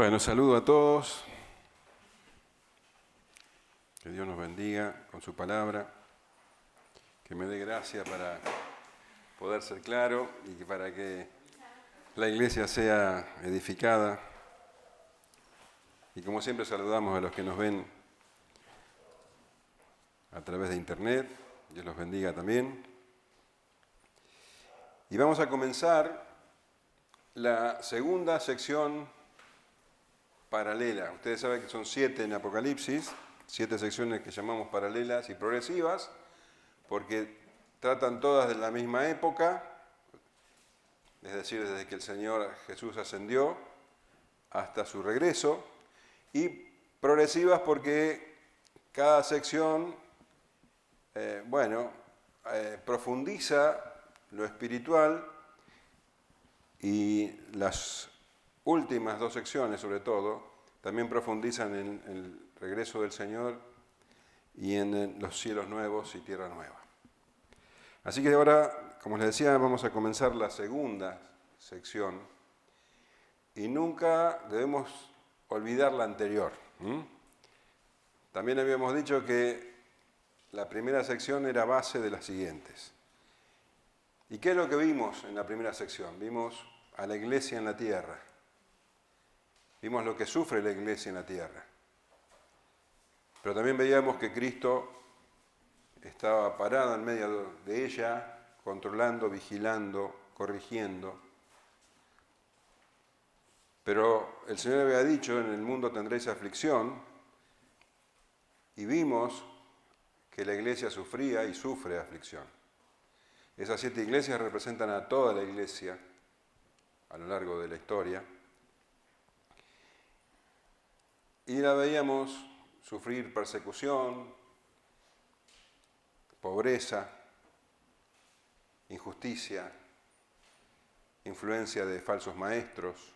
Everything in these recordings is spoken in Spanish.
Bueno, saludo a todos. Que Dios nos bendiga con su palabra. Que me dé gracia para poder ser claro y para que la iglesia sea edificada. Y como siempre saludamos a los que nos ven a través de internet. Dios los bendiga también. Y vamos a comenzar la segunda sección paralela. Ustedes saben que son 7 en Apocalipsis, 7 secciones que llamamos paralelas y progresivas, porque tratan todas de la misma época, es decir, desde que el Señor Jesús ascendió hasta su regreso, y progresivas porque cada sección, profundiza lo espiritual, y las últimas 2 secciones, sobre todo, también profundizan en el regreso del Señor y en los cielos nuevos y tierra nueva. Así que ahora, como les decía, vamos a comenzar la segunda sección y nunca debemos olvidar la anterior. También habíamos dicho que la primera sección era base de las siguientes. ¿Y qué es lo que vimos en la primera sección? Vimos a la iglesia en la tierra. Vimos lo que sufre la iglesia en la tierra. Pero también veíamos que Cristo estaba parado en medio de ella, controlando, vigilando, corrigiendo. Pero el Señor había dicho, en el mundo tendréis aflicción, y vimos que la iglesia sufría y sufre aflicción. Esas 7 iglesias representan a toda la iglesia a lo largo de la historia. Y la veíamos sufrir persecución, pobreza, injusticia, influencia de falsos maestros,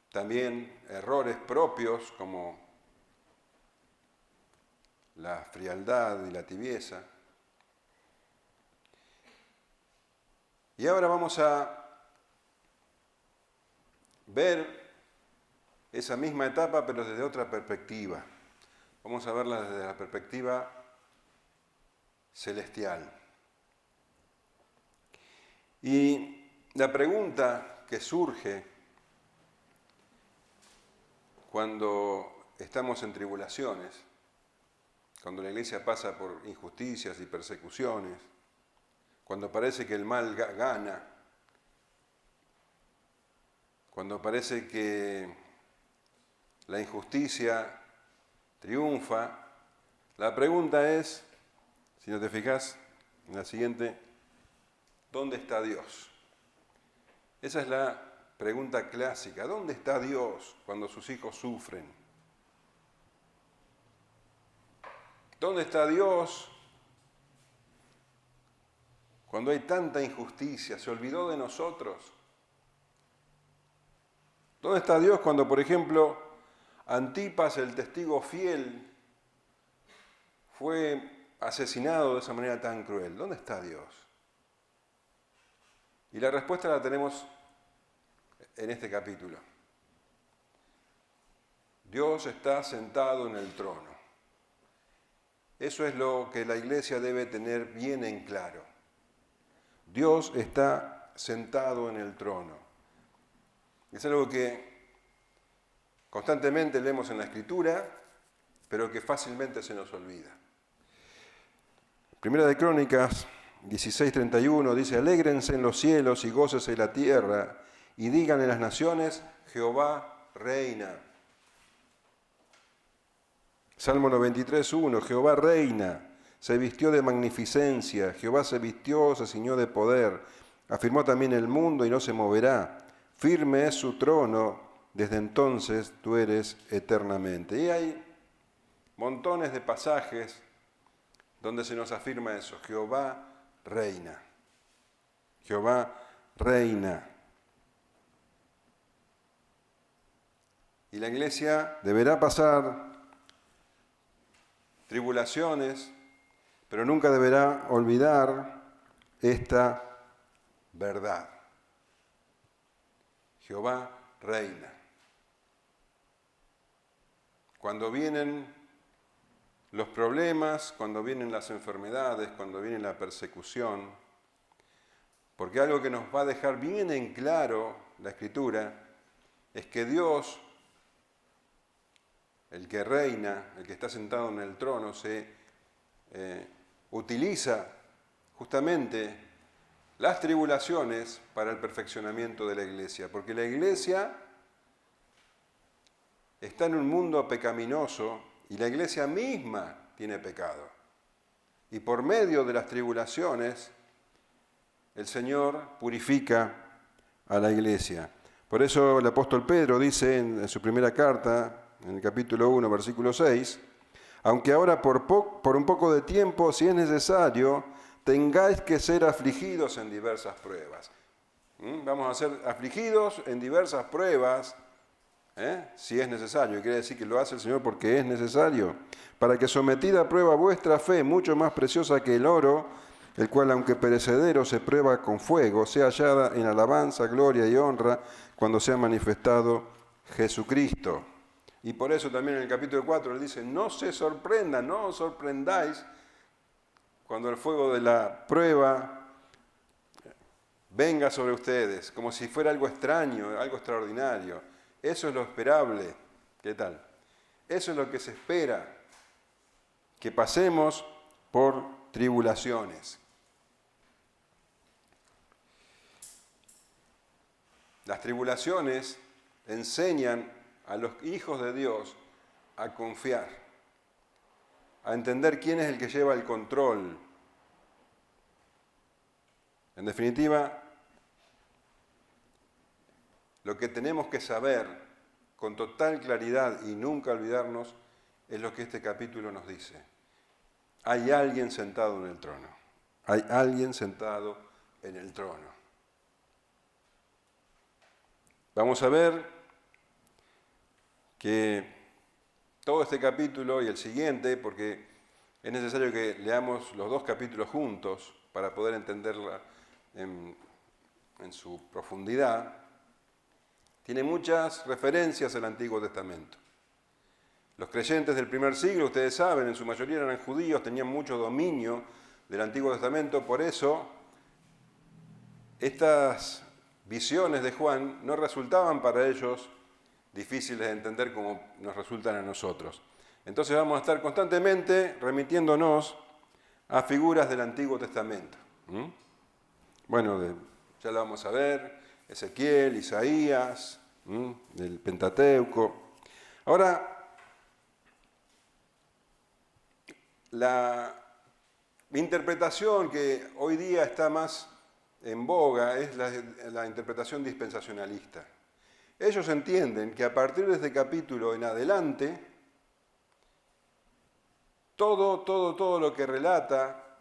también errores propios como la frialdad y la tibieza. Y ahora vamos a ver esa misma etapa, pero desde otra perspectiva. Vamos a verla desde la perspectiva celestial. Y la pregunta que surge cuando estamos en tribulaciones, cuando la iglesia pasa por injusticias y persecuciones, cuando parece que el mal gana, cuando parece que la injusticia triunfa, la pregunta es, si no te fijas, en la siguiente, ¿dónde está Dios? Esa es la pregunta clásica. ¿Dónde está Dios cuando sus hijos sufren? ¿Dónde está Dios cuando hay tanta injusticia? ¿Se olvidó de nosotros? ¿Dónde está Dios cuando, por ejemplo, Antipas, el testigo fiel, fue asesinado de esa manera tan cruel? ¿Dónde está Dios? Y la respuesta la tenemos en este capítulo. Dios está sentado en el trono. Eso es lo que la iglesia debe tener bien en claro. Dios está sentado en el trono. Es algo que constantemente leemos en la Escritura, pero que fácilmente se nos olvida. Primera de Crónicas 16:31 dice: alégrense en los cielos y gócese en la tierra, y digan en las naciones, Jehová reina. Salmo 93:1, Jehová reina, se vistió de magnificencia, Jehová se vistió, se ciñó de poder, afirmó también el mundo y no se moverá, firme es su trono, desde entonces tú eres eternamente. Y hay montones de pasajes donde se nos afirma eso, Jehová reina, Jehová reina. Y la iglesia deberá pasar tribulaciones, pero nunca deberá olvidar esta verdad. Jehová reina. Cuando vienen los problemas, cuando vienen las enfermedades, cuando viene la persecución, porque algo que nos va a dejar bien en claro la Escritura es que Dios, el que reina, el que está sentado en el trono, se utiliza justamente las tribulaciones para el perfeccionamiento de la iglesia, porque la iglesia está en un mundo pecaminoso y la iglesia misma tiene pecado. Y por medio de las tribulaciones, el Señor purifica a la iglesia. Por eso el apóstol Pedro dice en su primera carta, en el capítulo 1, versículo 6, aunque ahora por un poco de tiempo, si es necesario, tengáis que ser afligidos en diversas pruebas. Vamos a ser afligidos en diversas pruebas, si es necesario. Quiere decir que lo hace el Señor porque es necesario, para que sometida a prueba vuestra fe, mucho más preciosa que el oro, el cual aunque perecedero se prueba con fuego, sea hallada en alabanza, gloria y honra cuando sea manifestado Jesucristo. Y por eso también en el capítulo 4 él dice, no se sorprendan, no os sorprendáis cuando el fuego de la prueba venga sobre ustedes, como si fuera algo extraño, algo extraordinario. Eso es lo esperable. ¿Qué tal? Eso es lo que se espera, que pasemos por tribulaciones. Las tribulaciones enseñan a los hijos de Dios a confiar, a entender quién es el que lleva el control. En definitiva, lo que tenemos que saber con total claridad y nunca olvidarnos es lo que este capítulo nos dice. Hay alguien sentado en el trono. Hay alguien sentado en el trono. Vamos a ver que todo este capítulo y el siguiente, porque es necesario que leamos los dos capítulos juntos para poder entenderla en su profundidad, tiene muchas referencias al Antiguo Testamento. Los creyentes del primer siglo, ustedes saben, en su mayoría eran judíos, tenían mucho dominio del Antiguo Testamento, por eso estas visiones de Juan no resultaban para ellos difíciles de entender como nos resultan a nosotros. Entonces vamos a estar constantemente remitiéndonos a figuras del Antiguo Testamento. Bueno, ya lo vamos a ver, Ezequiel, Isaías, el Pentateuco. Ahora, la interpretación que hoy día está más en boga es la interpretación dispensacionalista. Ellos entienden que a partir de este capítulo en adelante, todo lo que relata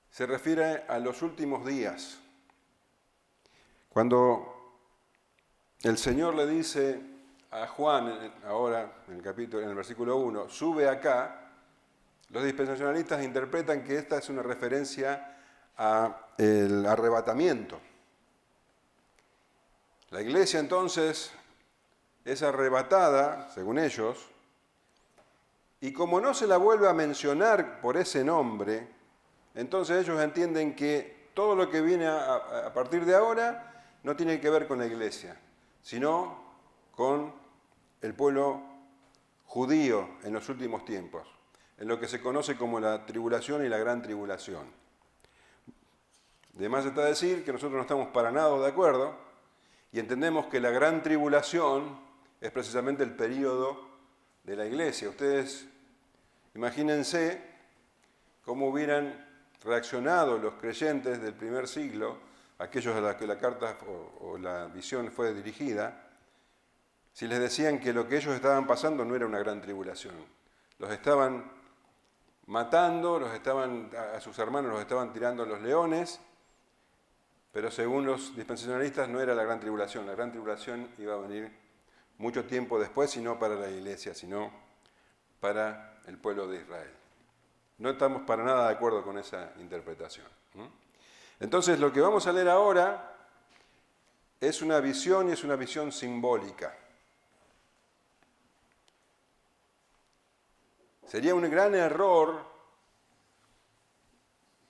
se refiere a los últimos días. Cuando el Señor le dice a Juan, ahora en el versículo 1, sube acá, los dispensacionalistas interpretan que esta es una referencia al arrebatamiento. La iglesia entonces es arrebatada, según ellos, y como no se la vuelve a mencionar por ese nombre, entonces ellos entienden que todo lo que viene a partir de ahora no tiene que ver con la iglesia, sino con el pueblo judío en los últimos tiempos, en lo que se conoce como la tribulación y la gran tribulación. De más está decir que nosotros no estamos para nada de acuerdo, y entendemos que la gran tribulación es precisamente el período de la iglesia. Ustedes imagínense cómo hubieran reaccionado los creyentes del primer siglo, aquellos a los que la carta o la visión fue dirigida, si les decían que lo que ellos estaban pasando no era una gran tribulación. Los estaban matando, a sus hermanos los estaban tirando a los leones, pero según los dispensacionalistas no era la gran tribulación. La gran tribulación iba a venir mucho tiempo después, y no para la iglesia, sino para el pueblo de Israel. No estamos para nada de acuerdo con esa interpretación. Entonces, lo que vamos a leer ahora es una visión y es una visión simbólica. Sería un gran error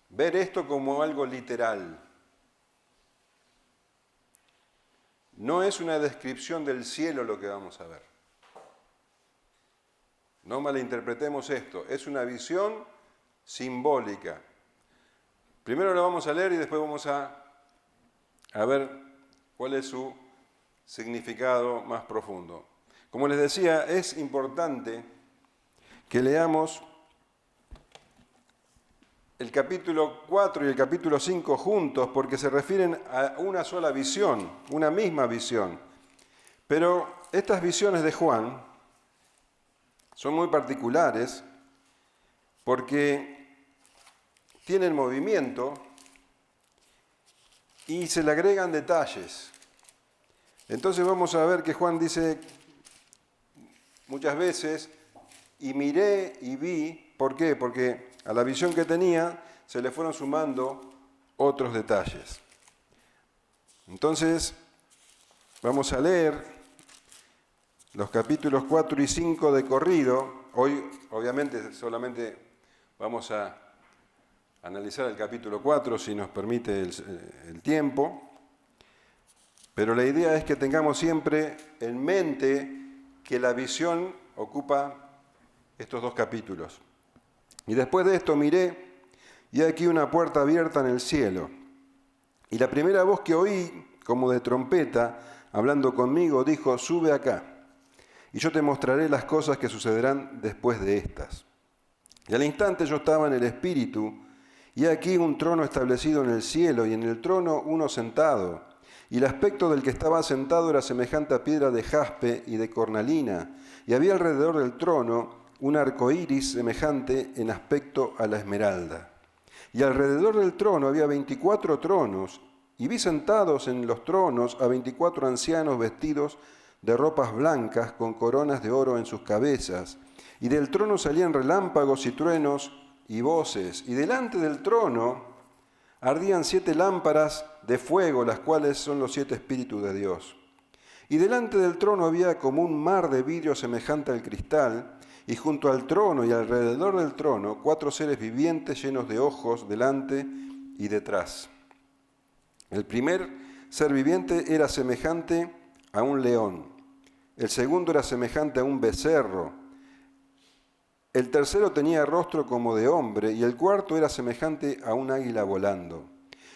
ver esto como algo literal. No es una descripción del cielo lo que vamos a ver. No malinterpretemos esto, es una visión simbólica. Primero lo vamos a leer y después vamos a ver cuál es su significado más profundo. Como les decía, es importante que leamos el capítulo 4 y el capítulo 5 juntos porque se refieren a una sola visión, una misma visión. Pero estas visiones de Juan son muy particulares porque tienen movimiento y se le agregan detalles. Entonces vamos a ver que Juan dice muchas veces, y miré y vi, ¿por qué? Porque a la visión que tenía se le fueron sumando otros detalles. Entonces, vamos a leer los capítulos 4 y 5 de corrido. Hoy, obviamente, solamente vamos a analizar el capítulo 4, si nos permite el tiempo. Pero la idea es que tengamos siempre en mente que la visión ocupa estos dos capítulos. Y después de esto miré, y aquí una puerta abierta en el cielo. Y la primera voz que oí, como de trompeta, hablando conmigo, dijo, sube acá, y yo te mostraré las cosas que sucederán después de estas. Y al instante yo estaba en el Espíritu, y aquí un trono establecido en el cielo, y en el trono uno sentado. Y el aspecto del que estaba sentado era semejante a piedra de jaspe y de cornalina, y había alrededor del trono un arco iris semejante en aspecto a la esmeralda. Y alrededor del trono había 24 tronos, y vi sentados en los tronos a 24 ancianos vestidos de ropas blancas con coronas de oro en sus cabezas. Y del trono salían relámpagos y truenos y voces. Y delante del trono ardían 7 lámparas de fuego, las cuales son los 7 espíritus de Dios. Y delante del trono había como un mar de vidrio semejante al cristal, y junto al trono y alrededor del trono 4 seres vivientes llenos de ojos delante y detrás. El primer ser viviente era semejante a un león, el segundo era semejante a un becerro, el tercero tenía rostro como de hombre y el cuarto era semejante a un águila volando.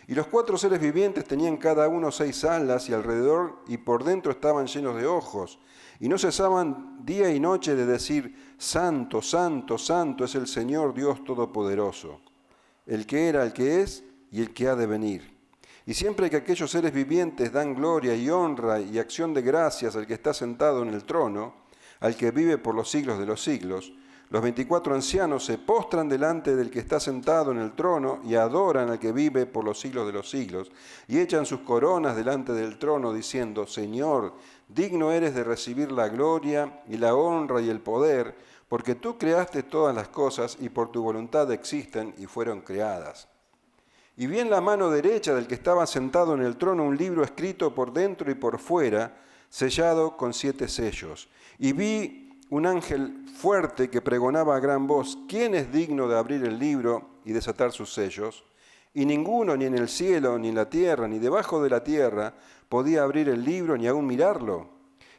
Y los 4 seres vivientes tenían cada uno 6 alas y alrededor y por dentro estaban llenos de ojos. Y no cesaban día y noche de decir, Santo, Santo, Santo es el Señor Dios Todopoderoso, el que era, el que es y el que ha de venir. Y siempre que aquellos seres vivientes dan gloria y honra y acción de gracias al que está sentado en el trono, al que vive por los siglos de los siglos, los 24 ancianos se postran delante del que está sentado en el trono y adoran al que vive por los siglos de los siglos, y echan sus coronas delante del trono diciendo, Señor, digno eres de recibir la gloria y la honra y el poder, porque tú creaste todas las cosas y por tu voluntad existen y fueron creadas. Y vi en la mano derecha del que estaba sentado en el trono un libro escrito por dentro y por fuera, sellado con 7 sellos. Y vi un ángel fuerte que pregonaba a gran voz, ¿quién es digno de abrir el libro y desatar sus sellos? Y ninguno, ni en el cielo, ni en la tierra, ni debajo de la tierra, podía abrir el libro ni aún mirarlo.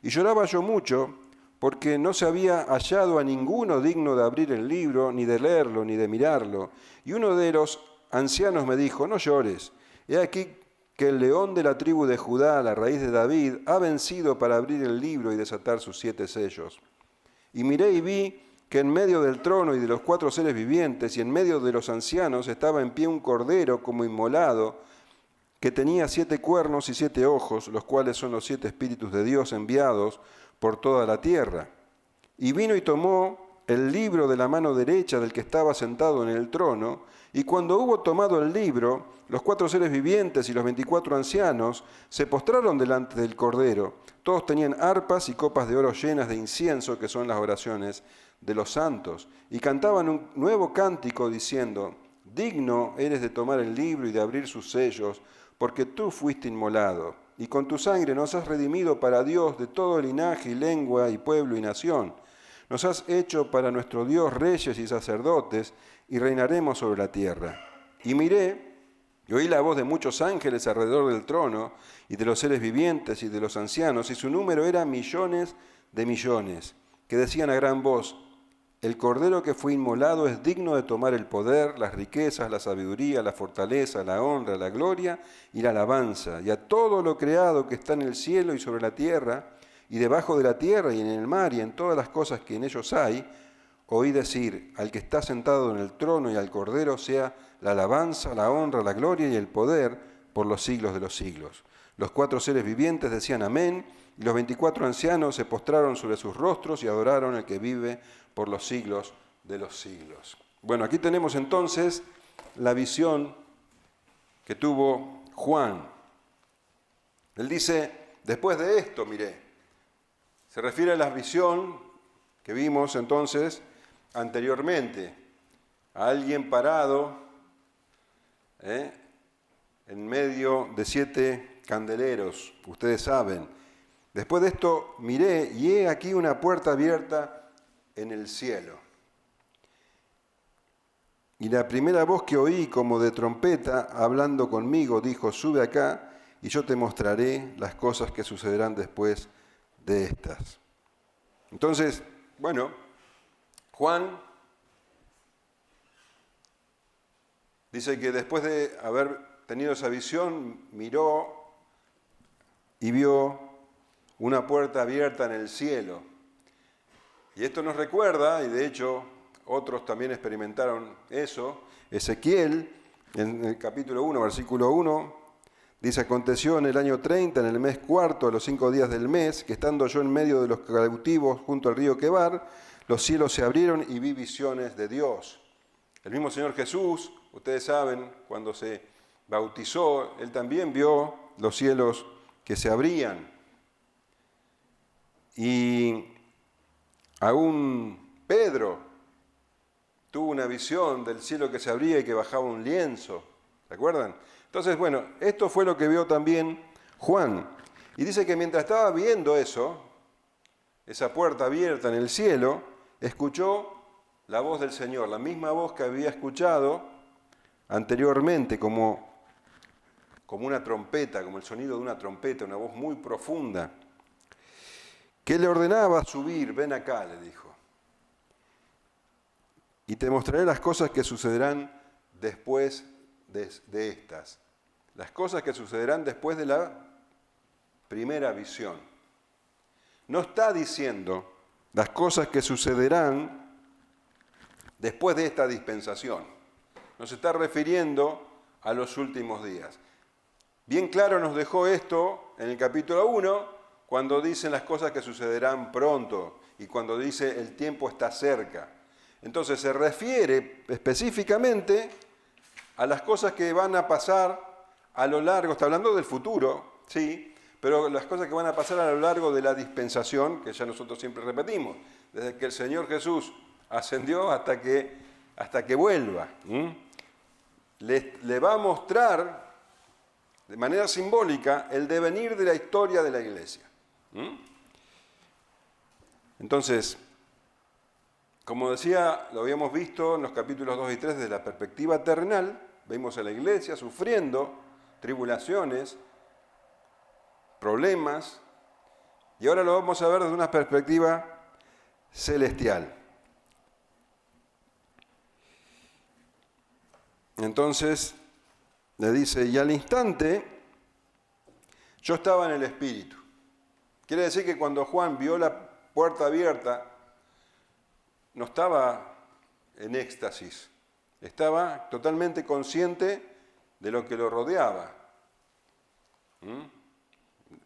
Y lloraba yo mucho, porque no se había hallado a ninguno digno de abrir el libro, ni de leerlo, ni de mirarlo. Y uno de los ancianos me dijo, no llores, he aquí que el león de la tribu de Judá, la raíz de David, ha vencido para abrir el libro y desatar sus 7 sellos. Y miré y vi que en medio del trono y de los 4 seres vivientes y en medio de los ancianos estaba en pie un cordero como inmolado, que tenía 7 cuernos y 7 ojos, los cuales son los 7 espíritus de Dios enviados por toda la tierra. Y vino y tomó el libro de la mano derecha del que estaba sentado en el trono, y cuando hubo tomado el libro, los 4 seres vivientes y los 24 ancianos se postraron delante del Cordero. Todos tenían arpas y copas de oro llenas de incienso, que son las oraciones de los santos, y cantaban un nuevo cántico diciendo, digno eres de tomar el libro y de abrir sus sellos, porque tú fuiste inmolado, y con tu sangre nos has redimido para Dios de todo linaje y lengua y pueblo y nación. Nos has hecho para nuestro Dios reyes y sacerdotes, y reinaremos sobre la tierra. Y miré, y oí la voz de muchos ángeles alrededor del trono, y de los seres vivientes y de los ancianos, y su número era millones de millones, que decían a gran voz: el Cordero que fue inmolado es digno de tomar el poder, las riquezas, la sabiduría, la fortaleza, la honra, la gloria y la alabanza. Y a todo lo creado que está en el cielo y sobre la tierra, y debajo de la tierra y en el mar y en todas las cosas que en ellos hay, oí decir: al que está sentado en el trono y al Cordero sea la alabanza, la honra, la gloria y el poder por los siglos de los siglos. Los 4 seres vivientes decían amén, y los 24 ancianos se postraron sobre sus rostros y adoraron al que vive por los siglos de los siglos. Bueno, aquí tenemos entonces la visión que tuvo Juan. Él dice: después de esto, miré. Se refiere a la visión que vimos entonces anteriormente, a alguien parado en medio de 7 candeleros, ustedes saben. Después de esto miré, y he aquí una puerta abierta en el cielo. Y la primera voz que oí, como de trompeta, hablando conmigo, dijo: sube acá, y yo te mostraré las cosas que sucederán después de estas. Entonces, bueno, Juan dice que después de haber tenido esa visión, miró y vio una puerta abierta en el cielo. Y esto nos recuerda, y de hecho otros también experimentaron eso, Ezequiel, en el capítulo 1, versículo 1, dice: aconteció en el año 30, en el mes cuarto, a los 5 días del mes, que estando yo en medio de los cautivos junto al río Quebar, los cielos se abrieron y vi visiones de Dios. El mismo Señor Jesús, ustedes saben, cuando se bautizó, Él también vio los cielos que se abrían. Y aún Pedro tuvo una visión del cielo que se abría y que bajaba un lienzo. ¿Se acuerdan? Entonces, bueno, esto fue lo que vio también Juan. Y dice que mientras estaba viendo eso, esa puerta abierta en el cielo, escuchó la voz del Señor, la misma voz que había escuchado anteriormente, como una trompeta, como el sonido de una trompeta, una voz muy profunda, que le ordenaba subir. Ven acá, le dijo, y te mostraré las cosas que sucederán después de estas. Las cosas que sucederán después de la primera visión. No está diciendo las cosas que sucederán después de esta dispensación. No se está refiriendo a los últimos días. Bien claro nos dejó esto en el capítulo 1, cuando dicen las cosas que sucederán pronto y cuando dice el tiempo está cerca. Entonces se refiere específicamente a las cosas que van a pasar a lo largo, está hablando del futuro, sí, pero las cosas que van a pasar a lo largo de la dispensación, que ya nosotros siempre repetimos, desde que el Señor Jesús ascendió hasta que vuelva. Le va a mostrar de manera simbólica el devenir de la historia de la iglesia. Entonces, como decía, lo habíamos visto en los capítulos 2 y 3 desde la perspectiva terrenal, vimos a la iglesia sufriendo tribulaciones, problemas, y ahora lo vamos a ver desde una perspectiva celestial. Entonces, le dice, y al instante, yo estaba en el Espíritu. Quiere decir que cuando Juan vio la puerta abierta, no estaba en éxtasis, estaba totalmente consciente de lo que lo rodeaba.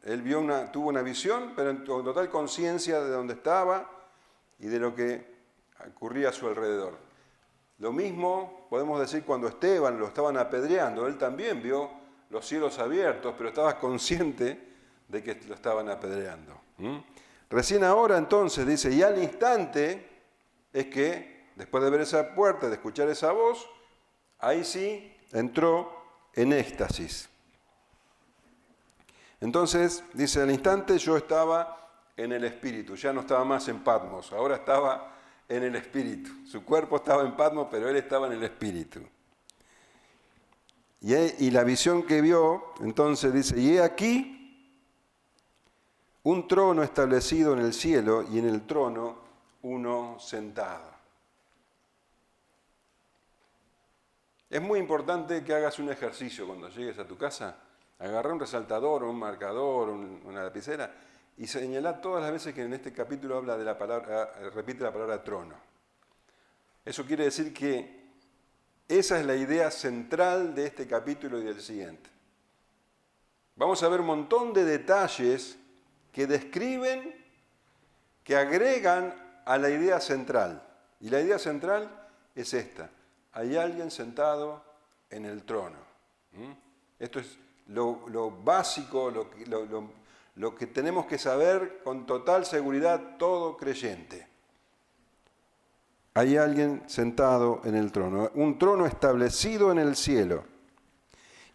Él tuvo una visión, pero con total conciencia de dónde estaba y de lo que ocurría a su alrededor. Lo mismo podemos decir cuando Esteban lo estaban apedreando, él también vio los cielos abiertos, pero estaba consciente de que lo estaban apedreando. Recién ahora entonces dice, y al instante es que, después de ver esa puerta, de escuchar esa voz, ahí sí entró en éxtasis. Entonces, dice, al instante yo estaba en el Espíritu, ya no estaba más en Patmos, ahora estaba en el Espíritu. Su cuerpo estaba en Patmos, pero él estaba en el Espíritu. Y la visión que vio, entonces dice, y he aquí un trono establecido en el cielo y en el trono uno sentado. Es muy importante que hagas un ejercicio cuando llegues a tu casa. Agarra un resaltador, un marcador, una lapicera y señalá todas las veces que en este capítulo habla de la palabra, repite la palabra trono. Eso quiere decir que esa es la idea central de este capítulo y del siguiente. Vamos a ver un montón de detalles que describen, que agregan a la idea central. Y la idea central es esta. Hay alguien sentado en el trono. Esto es lo básico, lo que tenemos que saber con total seguridad todo creyente. Hay alguien sentado en el trono, un trono establecido en el cielo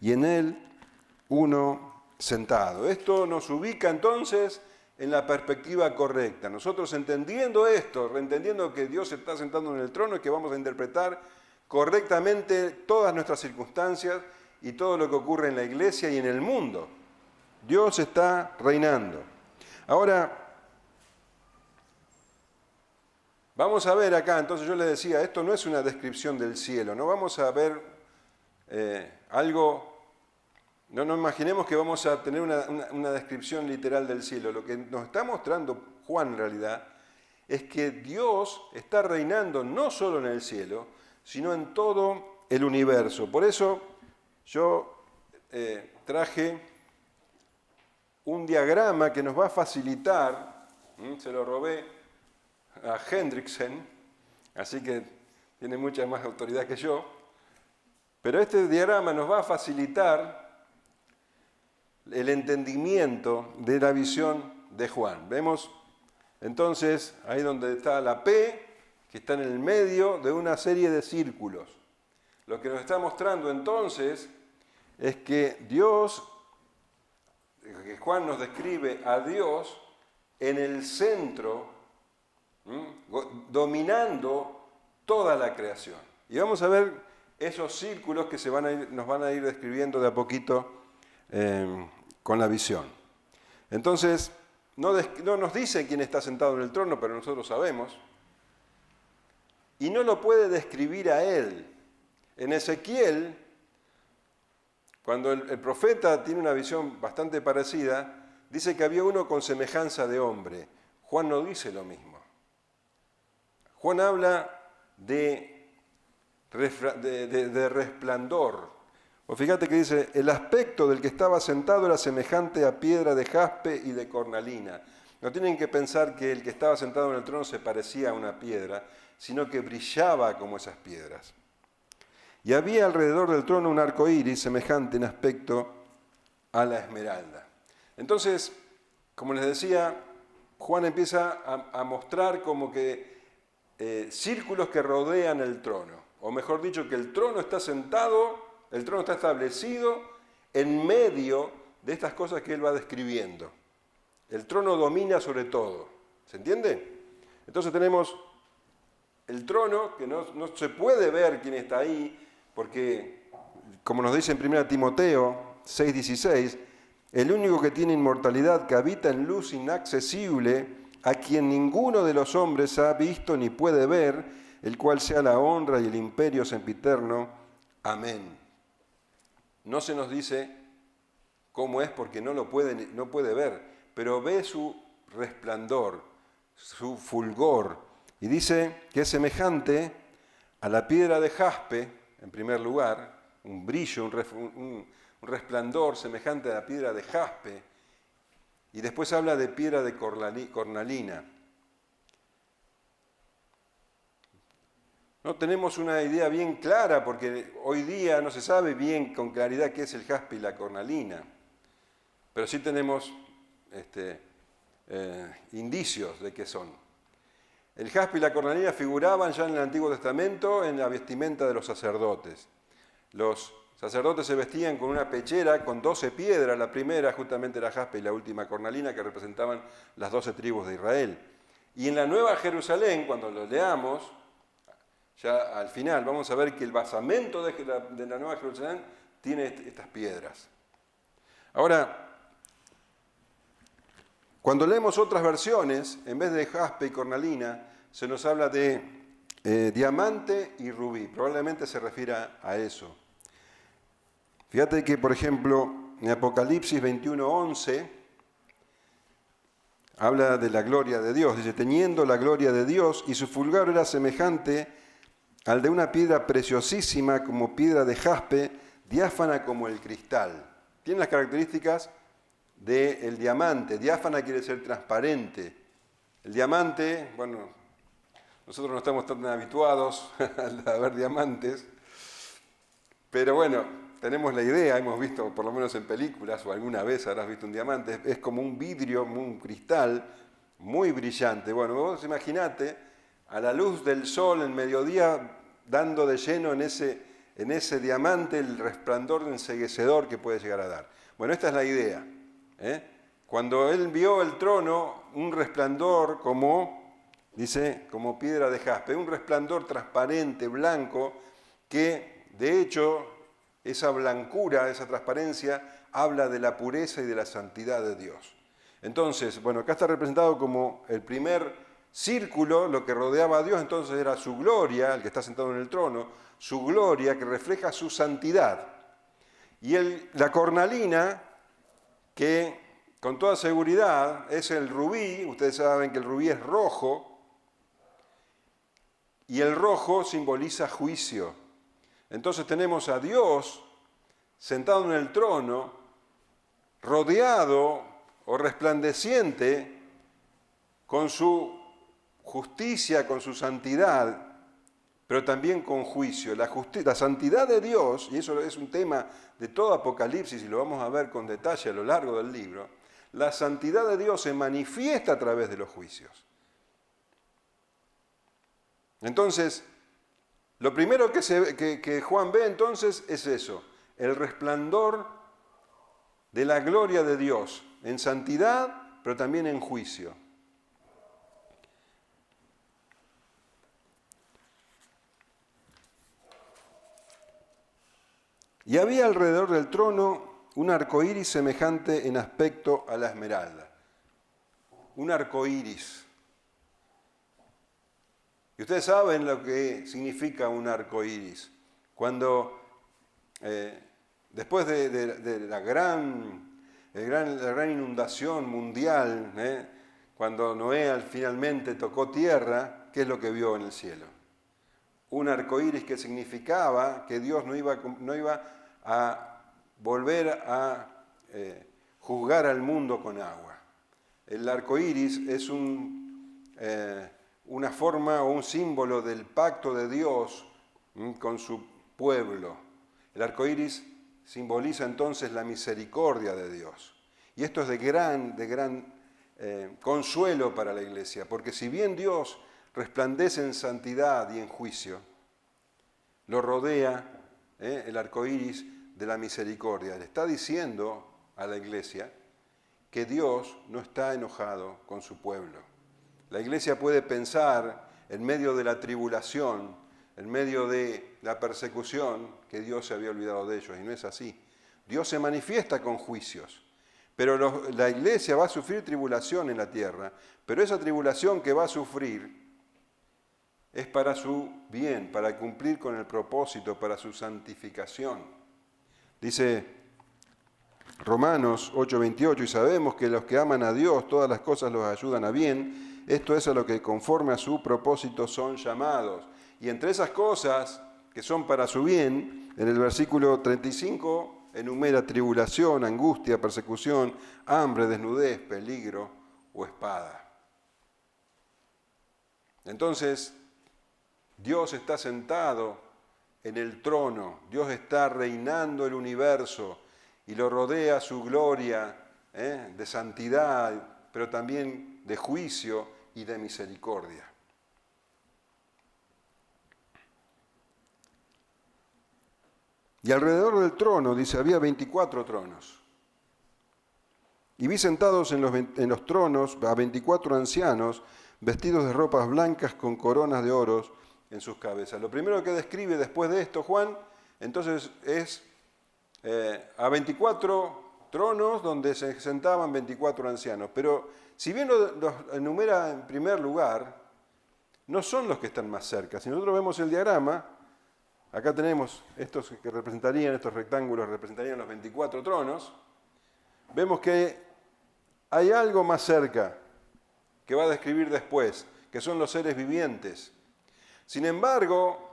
y en él uno sentado. Esto nos ubica entonces en la perspectiva correcta. Nosotros entendiendo esto, entendiendo que Dios está sentado en el trono, es que vamos a interpretar correctamente todas nuestras circunstancias y todo lo que ocurre en la iglesia y en el mundo. Dios está reinando. Ahora, vamos a ver acá, entonces yo les decía, esto no es una descripción del cielo, no vamos a ver algo, no nos imaginemos que vamos a tener una descripción literal del cielo. Lo que nos está mostrando Juan en realidad es que Dios está reinando no solo en el cielo, sino en todo el universo. Por eso yo traje un diagrama que nos va a facilitar, se lo robé a Hendrickson, así que tiene mucha más autoridad que yo, pero este diagrama nos va a facilitar el entendimiento de la visión de Juan. Vemos entonces ahí donde está la P, que está en el medio de una serie de círculos. Lo que nos está mostrando entonces es que Dios, que Juan nos describe a Dios en el centro, dominando toda la creación. Y vamos a ver esos círculos que nos van a ir describiendo de a poquito con la visión. Entonces, no nos dice quién está sentado en el trono, pero nosotros sabemos. Y no lo puede describir a él. En Ezequiel, cuando el profeta tiene una visión bastante parecida, dice que había uno con semejanza de hombre. Juan no dice lo mismo. Juan habla de resplandor. O fíjate que dice, el aspecto del que estaba sentado era semejante a piedra de jaspe y de cornalina. No tienen que pensar que el que estaba sentado en el trono se parecía a una piedra, sino que brillaba como esas piedras. Y había alrededor del trono un arco iris semejante en aspecto a la esmeralda. Entonces, como les decía, Juan empieza a mostrar como que círculos que rodean el trono. O mejor dicho, que el trono está sentado, el trono está establecido en medio de estas cosas que él va describiendo. El trono domina sobre todo. ¿Se entiende? Entonces tenemos el trono, que no se puede ver quién está ahí, porque, como nos dice en 1 Timoteo 6:16, el único que tiene inmortalidad, que habita en luz inaccesible, a quien ninguno de los hombres ha visto ni puede ver, el cual sea la honra y el imperio sempiterno. Amén. No se nos dice cómo es porque no puede ver, pero ve su resplandor, su fulgor, y dice que es semejante a la piedra de jaspe, en primer lugar, un brillo, un resplandor semejante a la piedra de jaspe, y después habla de piedra de cornalina. No tenemos una idea bien clara, porque hoy día no se sabe bien con claridad qué es el jaspe y la cornalina, pero sí tenemos indicios de qué son. El jaspe y la cornalina figuraban ya en el Antiguo Testamento en la vestimenta de los sacerdotes. Los sacerdotes se vestían con una pechera con 12 piedras, la primera justamente era jaspe y la última cornalina, que representaban las 12 tribus de Israel. Y en la Nueva Jerusalén, cuando lo leamos, ya al final vamos a ver que el basamento de la Nueva Jerusalén tiene estas piedras. Ahora, cuando leemos otras versiones, en vez de jaspe y cornalina, se nos habla de diamante y rubí. Probablemente se refiera a eso. Fíjate que, por ejemplo, en Apocalipsis 21:11, habla de la gloria de Dios. Dice, teniendo la gloria de Dios, y su fulgor era semejante al de una piedra preciosísima como piedra de jaspe, diáfana como el cristal. Tiene las características del diamante. Diáfana quiere decir transparente. El diamante, bueno, nosotros no estamos tan habituados a ver diamantes, pero bueno, tenemos la idea, hemos visto por lo menos en películas o alguna vez habrás visto un diamante, es como un vidrio, un cristal muy brillante. Bueno, vos imaginate a la luz del sol en mediodía dando de lleno en ese diamante el resplandor enceguecedor que puede llegar a dar. Bueno, esta es la idea. Cuando él vio el trono, un resplandor dice, como piedra de jaspe, un resplandor transparente, blanco, que de hecho esa blancura, esa transparencia, habla de la pureza y de la santidad de Dios. Entonces, bueno, acá está representado como el primer círculo, lo que rodeaba a Dios, entonces era su gloria, el que está sentado en el trono, su gloria que refleja su santidad. Y la cornalina, que con toda seguridad es el rubí, ustedes saben que el rubí es rojo, y el rojo simboliza juicio. Entonces tenemos a Dios sentado en el trono, rodeado o resplandeciente con su justicia, con su santidad, pero también con juicio. La santidad de Dios, y eso es un tema de todo Apocalipsis y lo vamos a ver con detalle a lo largo del libro, la santidad de Dios se manifiesta a través de los juicios. Entonces, lo primero que Juan ve entonces es eso, el resplandor de la gloria de Dios en santidad, pero también en juicio. Y había alrededor del trono un arco iris semejante en aspecto a la esmeralda. Un arco iris. Y ustedes saben lo que significa un arco iris. Cuando, después de la gran inundación mundial, cuando Noé finalmente tocó tierra, ¿qué es lo que vio en el cielo? Un arco iris que significaba que Dios no iba a volver a juzgar al mundo con agua. El arco iris es una forma o un símbolo del pacto de Dios con su pueblo. El arco iris simboliza entonces la misericordia de Dios. Y esto es de gran consuelo para la iglesia, porque si bien Dios resplandece en santidad y en juicio, lo rodea el arco iris de la misericordia. Le está diciendo a la iglesia que Dios no está enojado con su pueblo. La iglesia puede pensar en medio de la tribulación, en medio de la persecución, que Dios se había olvidado de ellos, y no es así. Dios se manifiesta con juicios, pero la iglesia va a sufrir tribulación en la tierra, pero esa tribulación que va a sufrir es para su bien, para cumplir con el propósito, para su santificación. Dice Romanos 8:28, y sabemos que los que aman a Dios, todas las cosas los ayudan a bien, esto es a lo que conforme a su propósito son llamados. Y entre esas cosas que son para su bien, en el versículo 35 enumera tribulación, angustia, persecución, hambre, desnudez, peligro o espada. Entonces, Dios está sentado en el trono, Dios está reinando el universo y lo rodea su gloria de santidad, pero también de juicio y de misericordia. Y alrededor del trono, dice, había 24 tronos. Y vi sentados en los tronos a 24 ancianos, vestidos de ropas blancas con coronas de oros en sus cabezas. Lo primero que describe después de esto Juan, entonces es a 24 tronos donde se sentaban 24 ancianos. Pero si bien los enumera en primer lugar, no son los que están más cerca. Si nosotros vemos el diagrama, acá tenemos estos que representarían, estos rectángulos representarían los 24 tronos, vemos que hay algo más cerca que va a describir después, que son los seres vivientes. Sin embargo,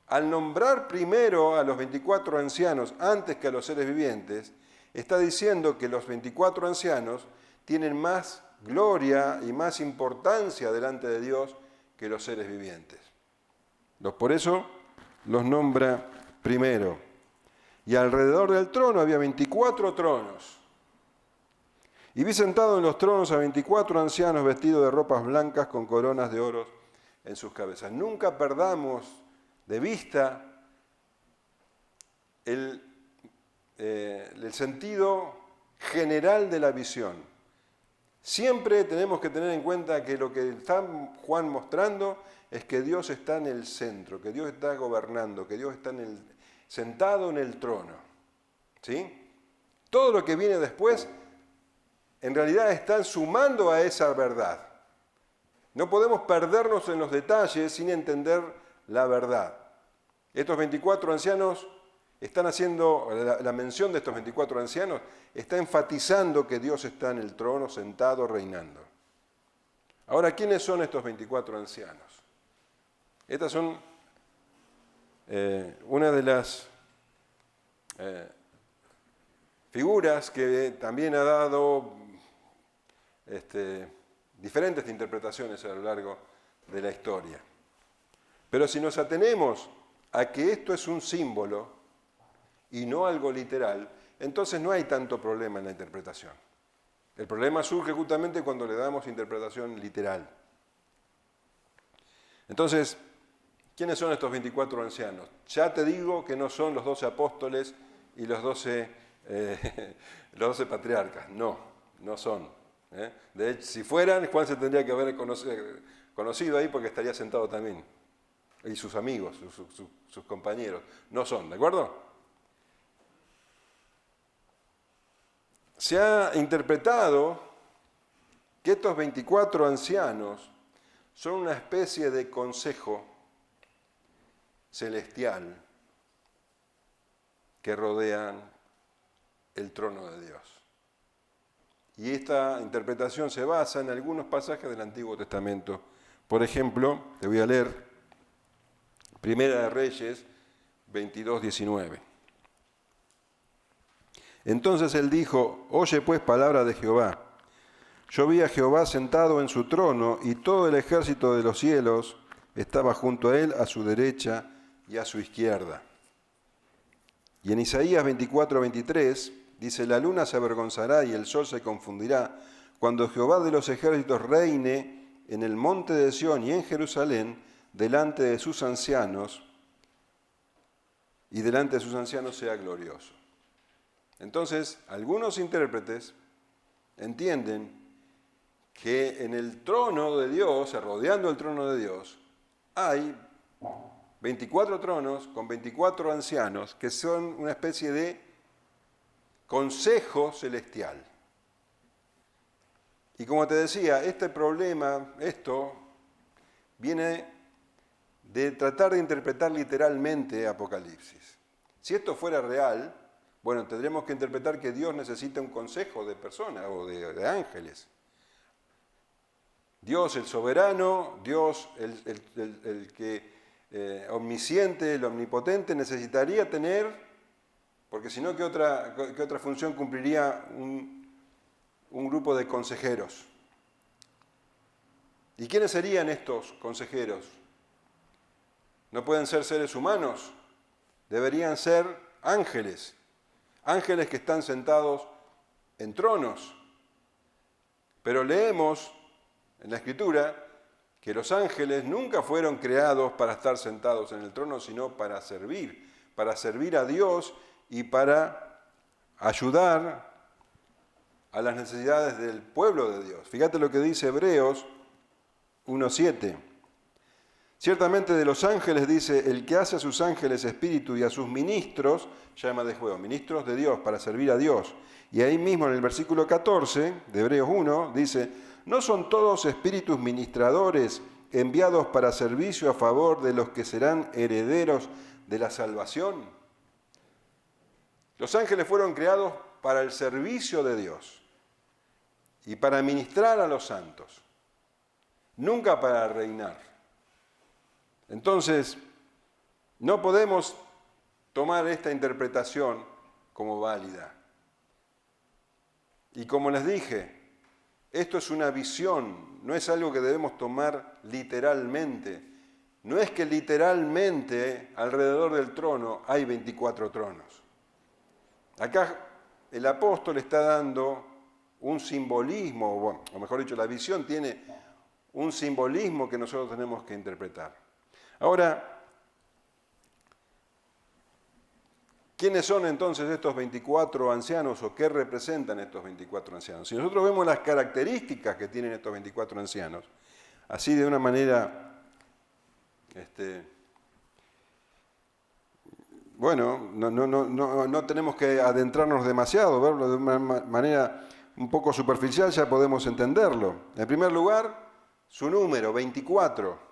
al nombrar primero a los 24 ancianos antes que a los seres vivientes, está diciendo que los 24 ancianos tienen más gloria y más importancia delante de Dios que los seres vivientes. Por eso los nombra primero. Y alrededor del trono había 24 tronos. Y vi sentado en los tronos a 24 ancianos vestidos de ropas blancas con coronas de oro en sus cabezas. Nunca perdamos de vista el sentido general de la visión. Siempre tenemos que tener en cuenta que lo que está Juan mostrando es que Dios está en el centro, que Dios está gobernando, que Dios está sentado en el trono. ¿Sí? Todo lo que viene después en realidad están sumando a esa verdad. No podemos perdernos en los detalles sin entender la verdad. Estos 24 ancianos están haciendo, la mención de estos 24 ancianos está enfatizando que Dios está en el trono sentado reinando. Ahora, ¿quiénes son estos 24 ancianos? Estas son una de las figuras que también ha dado diferentes interpretaciones a lo largo de la historia. Pero si nos atenemos a que esto es un símbolo y no algo literal, entonces no hay tanto problema en la interpretación. El problema surge justamente cuando le damos interpretación literal. Entonces, ¿quiénes son estos 24 ancianos? Ya te digo que no son los 12 apóstoles y los 12 patriarcas. No son. De hecho, si fueran, Juan se tendría que haber conocido ahí porque estaría sentado también. Y sus amigos, sus compañeros. No son, ¿de acuerdo? Se ha interpretado que estos 24 ancianos son una especie de consejo celestial que rodean el trono de Dios. Y esta interpretación se basa en algunos pasajes del Antiguo Testamento. Por ejemplo, te voy a leer Primera de Reyes 22:19. Entonces él dijo: oye pues palabra de Jehová. Yo vi a Jehová sentado en su trono, y todo el ejército de los cielos estaba junto a él, a su derecha y a su izquierda. Y en Isaías 24:23 dice: la luna se avergonzará y el sol se confundirá, cuando Jehová de los ejércitos reine en el monte de Sión y en Jerusalén, delante de sus ancianos, y delante de sus ancianos sea glorioso. Entonces, algunos intérpretes entienden que en el trono de Dios, rodeando el trono de Dios, hay 24 tronos con 24 ancianos que son una especie de consejo celestial. Y como te decía, este problema, viene de tratar de interpretar literalmente Apocalipsis. Si esto fuera real, bueno, tendríamos que interpretar que Dios necesita un consejo de personas o de ángeles. Dios el soberano, Dios el que omnisciente, el omnipotente, necesitaría tener, porque si no, ¿qué otra función cumpliría un grupo de consejeros? ¿Y quiénes serían estos consejeros? No pueden ser seres humanos, deberían ser ángeles, ángeles que están sentados en tronos. Pero leemos en la Escritura que los ángeles nunca fueron creados para estar sentados en el trono, sino para servir para servir a Dios y para ayudar a las necesidades del pueblo de Dios. Fíjate lo que dice Hebreos 1:7. Ciertamente de los ángeles dice, el que hace a sus ángeles espíritu y a sus ministros, llama de juego, ministros de Dios para servir a Dios. Y ahí mismo en el versículo 14 de Hebreos 1 dice, ¿no son todos espíritus ministradores enviados para servicio a favor de los que serán herederos de la salvación? Los ángeles fueron creados para el servicio de Dios y para ministrar a los santos, nunca para reinar. Entonces, no podemos tomar esta interpretación como válida. Y como les dije, esto es una visión, no es algo que debemos tomar literalmente. No es que literalmente alrededor del trono hay 24 tronos. Acá el apóstol está dando un simbolismo, o mejor dicho, la visión tiene un simbolismo que nosotros tenemos que interpretar. Ahora, ¿quiénes son entonces estos 24 ancianos o qué representan estos 24 ancianos? Si nosotros vemos las características que tienen estos 24 ancianos, así de una manera, no tenemos que adentrarnos demasiado, verlo de una manera un poco superficial, ya podemos entenderlo. En primer lugar, su número, 24.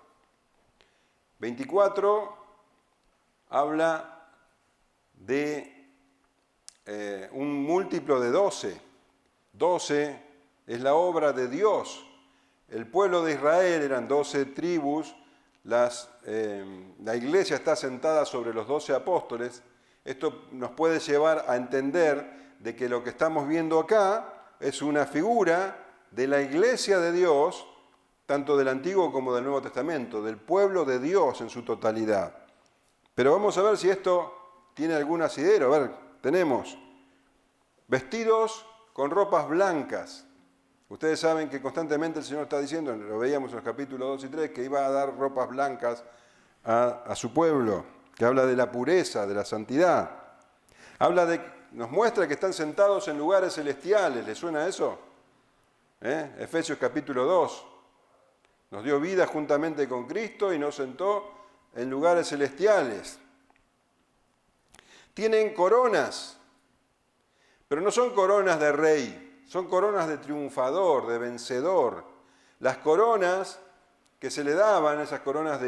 24 habla de un múltiplo de 12. 12 es la obra de Dios. El pueblo de Israel eran 12 tribus, la iglesia está sentada sobre los 12 apóstoles. Esto nos puede llevar a entender de que lo que estamos viendo acá es una figura de la iglesia de Dios, tanto del Antiguo como del Nuevo Testamento, del pueblo de Dios en su totalidad. Pero vamos a ver si esto tiene algún asidero. A ver, tenemos vestidos con ropas blancas. Ustedes saben que constantemente el Señor está diciendo, lo veíamos en los capítulos 2 y 3, que iba a dar ropas blancas a su pueblo, que habla de la pureza, de la santidad. Nos muestra que están sentados en lugares celestiales. ¿Les suena eso? Efesios capítulo 2. Nos dio vida juntamente con Cristo y nos sentó en lugares celestiales. Tienen coronas, pero no son coronas de rey, son coronas de triunfador, de vencedor. Las coronas que se le daban, esas coronas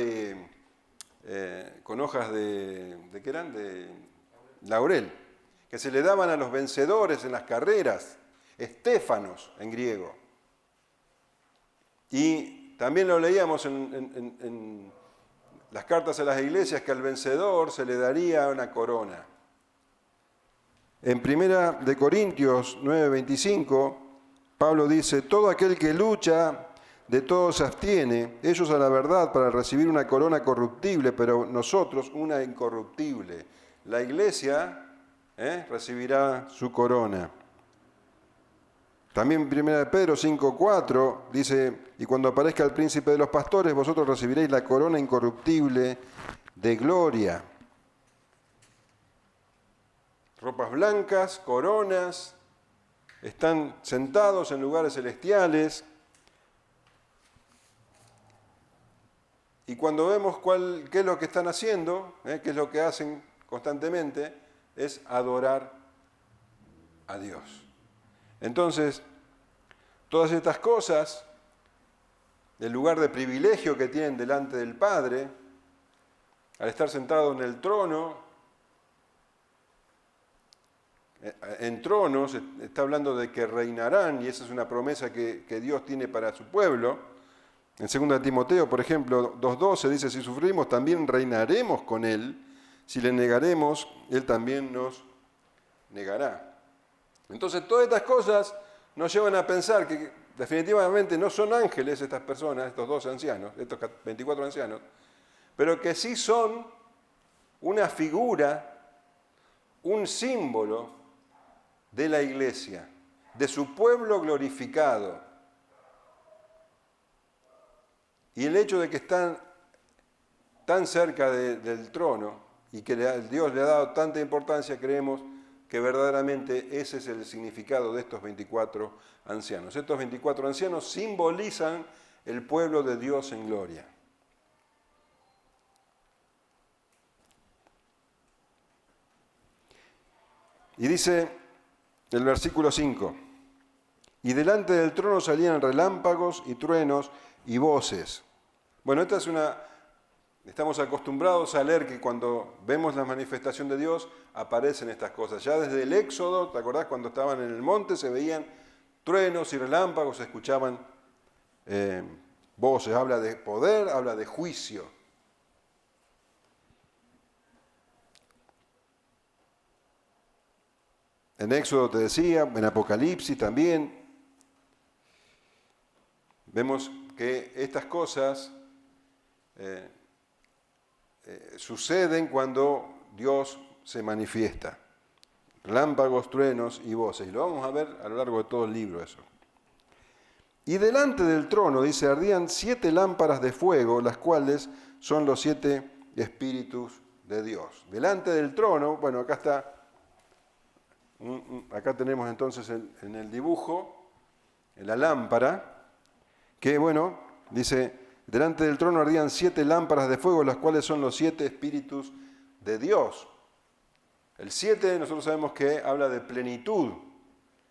con hojas ¿de qué eran? De laurel, que se le daban a los vencedores en las carreras, estéfanos en griego. Y también lo leíamos en las cartas a las iglesias, que al vencedor se le daría una corona. En 1 Corintios 9:25, Pablo dice, todo aquel que lucha, de todo se abstiene, ellos a la verdad para recibir una corona corruptible, pero nosotros una incorruptible. La iglesia recibirá su corona. También 1 Pedro 5:4 dice, y cuando aparezca el príncipe de los pastores, vosotros recibiréis la corona incorruptible de gloria. Ropas blancas, coronas, están sentados en lugares celestiales. Y cuando vemos qué es lo que están haciendo, qué es lo que hacen constantemente, es adorar a Dios. Entonces, todas estas cosas, el lugar de privilegio que tienen delante del Padre, al estar sentado en el trono, en tronos, está hablando de que reinarán, y esa es una promesa que Dios tiene para su pueblo. En 2 Timoteo, por ejemplo, 2:12 dice, si sufrimos, también reinaremos con Él. Si le negaremos, Él también nos negará. Entonces, todas estas cosas nos llevan a pensar que definitivamente no son ángeles estas personas, estos 12 ancianos, estos 24 ancianos, pero que sí son una figura, un símbolo de la iglesia, de su pueblo glorificado. Y el hecho de que están tan cerca del trono y que Dios le ha dado tanta importancia, creemos que verdaderamente ese es el significado de estos 24 ancianos. Estos 24 ancianos simbolizan el pueblo de Dios en gloria. Y dice el versículo 5, y delante del trono salían relámpagos y truenos y voces. Bueno, estamos acostumbrados a leer que cuando vemos la manifestación de Dios aparecen estas cosas. Ya desde el Éxodo, ¿te acordás? Cuando estaban en el monte se veían truenos y relámpagos, se escuchaban voces. Habla de poder, habla de juicio. En Éxodo te decía, en Apocalipsis también, vemos que estas cosas suceden cuando Dios se manifiesta. Relámpagos, truenos y voces. Y lo vamos a ver a lo largo de todo el libro eso. Y delante del trono, dice, ardían 7 lámparas de fuego, las cuales son los 7 espíritus de Dios. Delante del trono, bueno, acá tenemos entonces en el dibujo, en la lámpara, que bueno, dice, delante del trono ardían 7 lámparas de fuego, las cuales son los 7 espíritus de Dios. El 7 nosotros sabemos que habla de plenitud.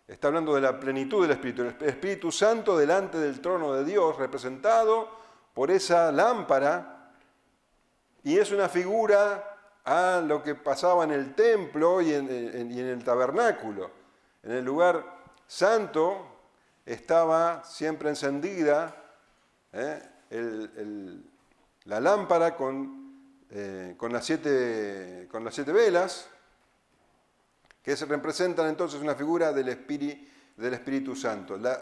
Está hablando de la plenitud del Espíritu. El Espíritu Santo delante del trono de Dios, representado por esa lámpara, y es una figura a lo que pasaba en el templo y en el tabernáculo. En el lugar santo estaba siempre encendida la lámpara con las 7 velas, que se representan entonces una figura del Espíritu Santo. La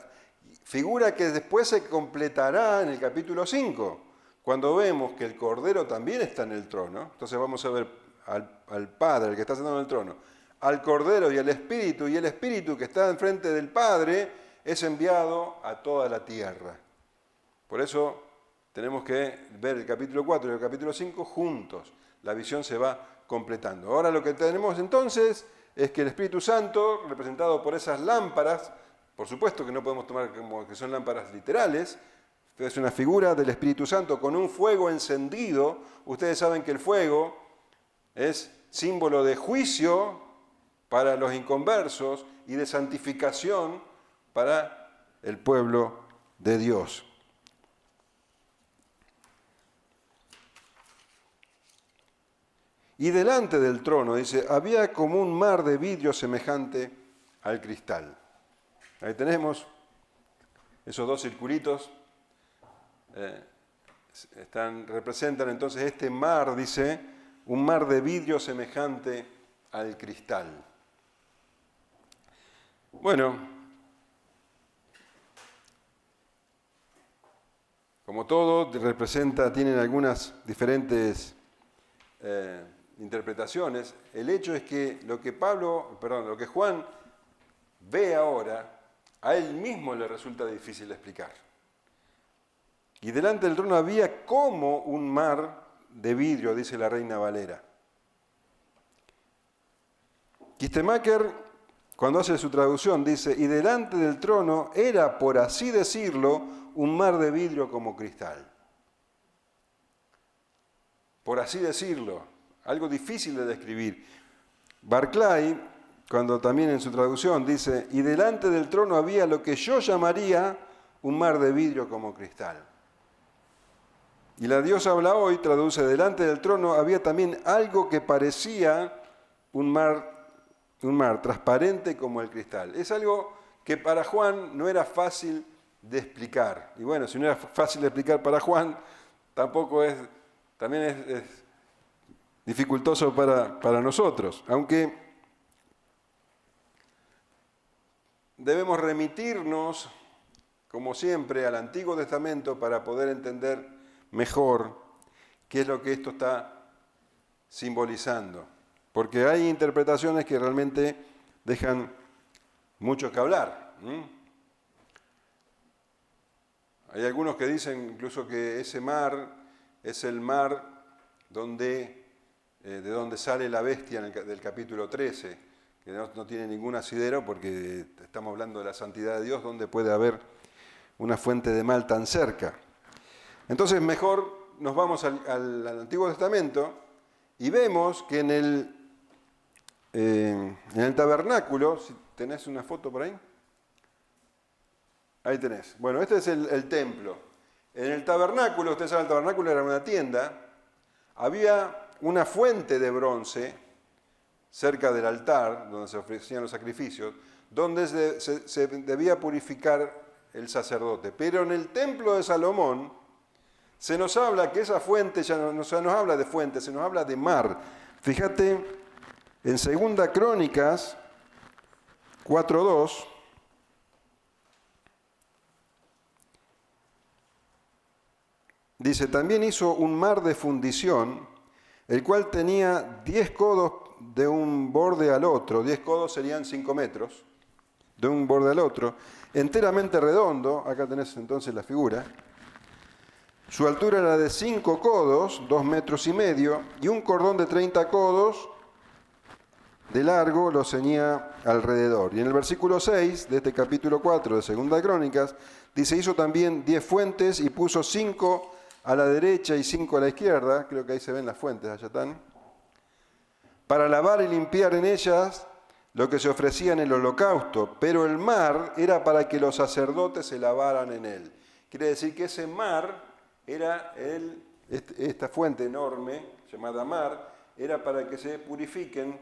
figura que después se completará en el capítulo 5, cuando vemos que el Cordero también está en el trono. Entonces vamos a ver al Padre, el que está sentado en el trono, al Cordero y al Espíritu, y el Espíritu que está enfrente del Padre es enviado a toda la tierra. Por eso tenemos que ver el capítulo 4 y el capítulo 5 juntos. La visión se va completando. Ahora lo que tenemos entonces es que el Espíritu Santo, representado por esas lámparas, por supuesto que no podemos tomar como que son lámparas literales, pero es una figura del Espíritu Santo con un fuego encendido. Ustedes saben que el fuego es símbolo de juicio para los inconversos y de santificación para el pueblo de Dios. Y delante del trono, dice, había como un mar de vidrio semejante al cristal. Ahí tenemos esos 2 circulitos. Representan entonces este mar, dice, un mar de vidrio semejante al cristal. Bueno, como todo, tienen algunas diferentes interpretaciones. El hecho es que lo que Juan ve ahora, a él mismo le resulta difícil de explicar. Y delante del trono había como un mar de vidrio, dice la Reina Valera. Kistemaker, cuando hace su traducción, dice, y delante del trono era, por así decirlo, un mar de vidrio como cristal. Por así decirlo, algo difícil de describir. Barclay, cuando también en su traducción dice, y delante del trono había lo que yo llamaría un mar de vidrio como cristal. Y la diosa habla hoy, traduce, delante del trono había también algo que parecía un mar transparente como el cristal. Es algo que para Juan no era fácil de explicar. Y bueno, si no era fácil de explicar para Juan, también es dificultoso para nosotros. Aunque debemos remitirnos, como siempre, al Antiguo Testamento para poder entender mejor qué es lo que esto está simbolizando. Porque hay interpretaciones que realmente dejan mucho que hablar. Hay algunos que dicen incluso que ese mar es el mar donde de donde sale la bestia del capítulo 13, que no tiene ningún asidero porque estamos hablando de la santidad de Dios, donde puede haber una fuente de mal tan cerca. Entonces mejor nos vamos al Antiguo Testamento y vemos que en el tabernáculo, si tenés una foto por ahí, ahí tenés. Bueno, este es el templo. En el tabernáculo, ustedes saben, el tabernáculo era una tienda, había una fuente de bronce cerca del altar, donde se ofrecían los sacrificios, donde se debía purificar el sacerdote. Pero en el templo de Salomón se nos habla que esa fuente ya no se nos habla de fuente, se nos habla de mar. Fíjate, en 2 Crónicas 4:2, dice, también hizo un mar de fundición, el cual tenía 10 codos de un borde al otro, 10 codos serían 5 metros, de un borde al otro, enteramente redondo, acá tenés entonces la figura. Su altura era de 5 codos, 2 metros y medio, y un cordón de 30 codos de largo lo ceñía alrededor. Y en el versículo 6 de este capítulo 4 de 2 Crónicas, dice, hizo también 10 fuentes y puso 5 a la derecha y 5 a la izquierda, creo que ahí se ven las fuentes, allá están, para lavar y limpiar en ellas lo que se ofrecía en el holocausto, pero el mar era para que los sacerdotes se lavaran en él. Quiere decir que ese mar era esta fuente enorme, llamada mar, era para que se purifiquen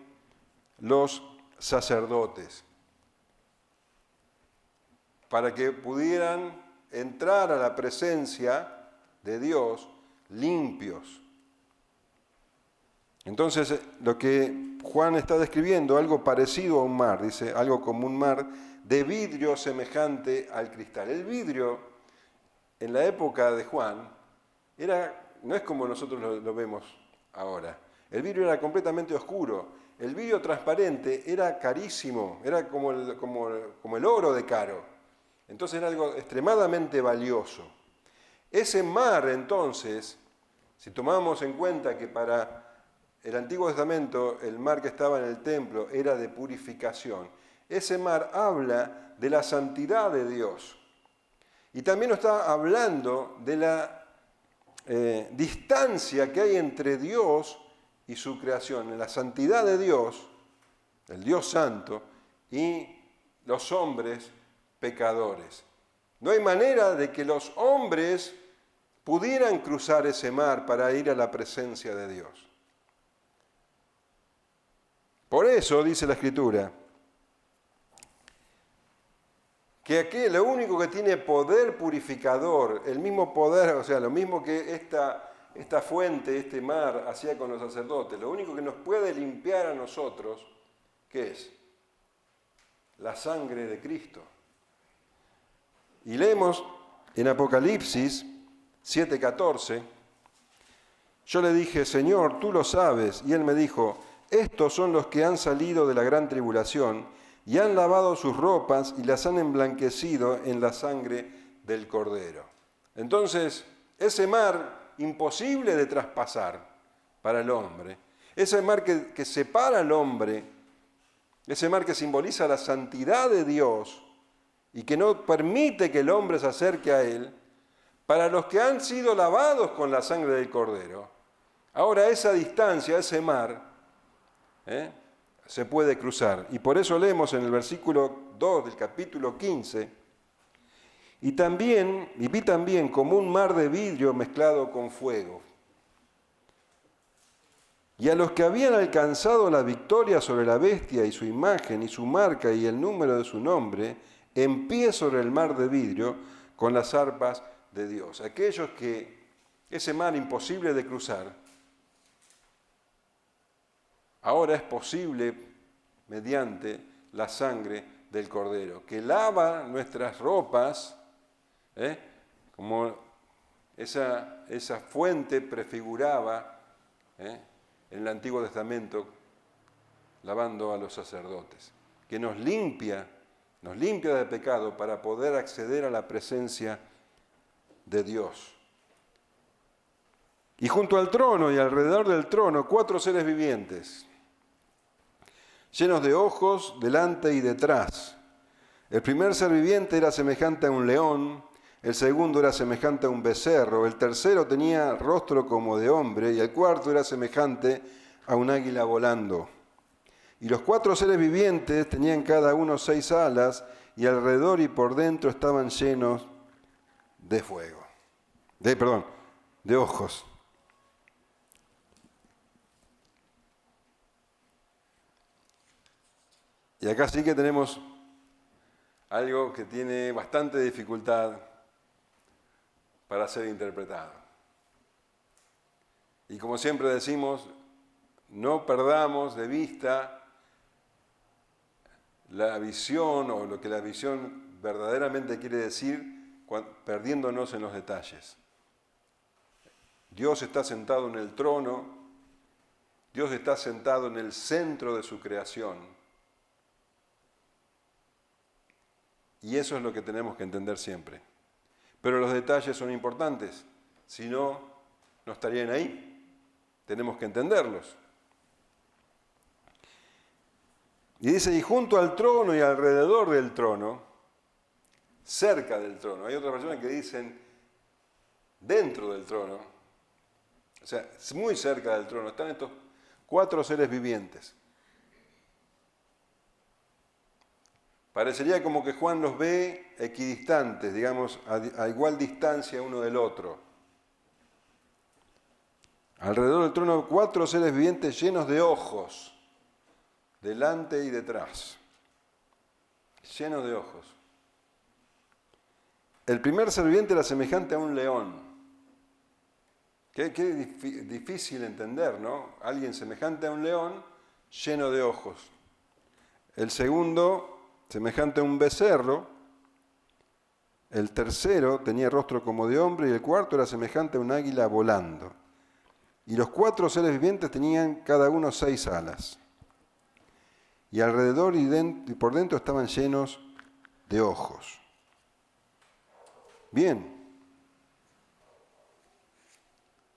los sacerdotes, para que pudieran entrar a la presencia de Dios limpios. Entonces, lo que Juan está describiendo, algo parecido a un mar, dice, algo como un mar de vidrio semejante al cristal. El vidrio, en la época de Juan, no es como nosotros lo vemos ahora. El vidrio era completamente oscuro. El vidrio transparente era carísimo, era como el oro de caro. Entonces era algo extremadamente valioso. Ese mar, entonces, si tomamos en cuenta que para el Antiguo Testamento el mar que estaba en el templo era de purificación, ese mar habla de la santidad de Dios. Y también nos está hablando de la distancia que hay entre Dios y su creación, en la santidad de Dios, el Dios santo, y los hombres pecadores. No hay manera de que los hombres pudieran cruzar ese mar para ir a la presencia de Dios. Por eso dice la Escritura que aquí lo único que tiene poder purificador, el mismo poder, o sea, lo mismo que esta fuente, este mar hacía con los sacerdotes, lo único que nos puede limpiar a nosotros, ¿qué es? La sangre de Cristo. Y leemos en Apocalipsis 7:14, yo le dije, Señor, tú lo sabes, y él me dijo, estos son los que han salido de la gran tribulación, y han lavado sus ropas y las han emblanquecido en la sangre del Cordero. Entonces, ese mar imposible de traspasar para el hombre, ese mar que separa al hombre, ese mar que simboliza la santidad de Dios y que no permite que el hombre se acerque a él, para los que han sido lavados con la sangre del Cordero, ahora esa distancia, ese mar, se puede cruzar. Y por eso leemos en el versículo 2 del capítulo 15, y vi también como un mar de vidrio mezclado con fuego. Y a los que habían alcanzado la victoria sobre la bestia y su imagen y su marca y el número de su nombre, en pie sobre el mar de vidrio con las arpas de Dios. Aquellos que ese mar imposible de cruzar, ahora es posible mediante la sangre del Cordero, que lava nuestras ropas, como esa fuente prefiguraba en el Antiguo Testamento, lavando a los sacerdotes, que nos limpia de pecado para poder acceder a la presencia de Dios. Y junto al trono y alrededor del trono, 4 seres vivientes, llenos de ojos delante y detrás. El primer ser viviente era semejante a un león, el segundo era semejante a un becerro, el tercero tenía rostro como de hombre y el cuarto era semejante a un águila volando. Y los 4 seres vivientes tenían cada uno 6 alas y alrededor y por dentro estaban llenos de fuego. De ojos. Y acá sí que tenemos algo que tiene bastante dificultad para ser interpretado. Y como siempre decimos, no perdamos de vista la visión o lo que la visión verdaderamente quiere decir perdiéndonos en los detalles. Dios está sentado en el trono, Dios está sentado en el centro de su creación. Y eso es lo que tenemos que entender siempre. Pero los detalles son importantes, si no, no estarían ahí. Tenemos que entenderlos. Y dice, y junto al trono y alrededor del trono, cerca del trono. Hay otras personas que dicen dentro del trono, o sea, muy cerca del trono, están estos 4 seres vivientes. Parecería como que Juan los ve equidistantes, digamos, a igual distancia uno del otro. Alrededor del trono 4 seres vivientes llenos de ojos, delante y detrás. Llenos de ojos. El primer ser viviente era semejante a un león. Qué difícil entender, ¿no? Alguien semejante a un león, lleno de ojos. El segundo, semejante a un becerro. El tercero tenía rostro como de hombre y el cuarto era semejante a un águila volando. Y los 4 seres vivientes tenían cada uno 6 alas. Y alrededor y por dentro estaban llenos de ojos. Bien.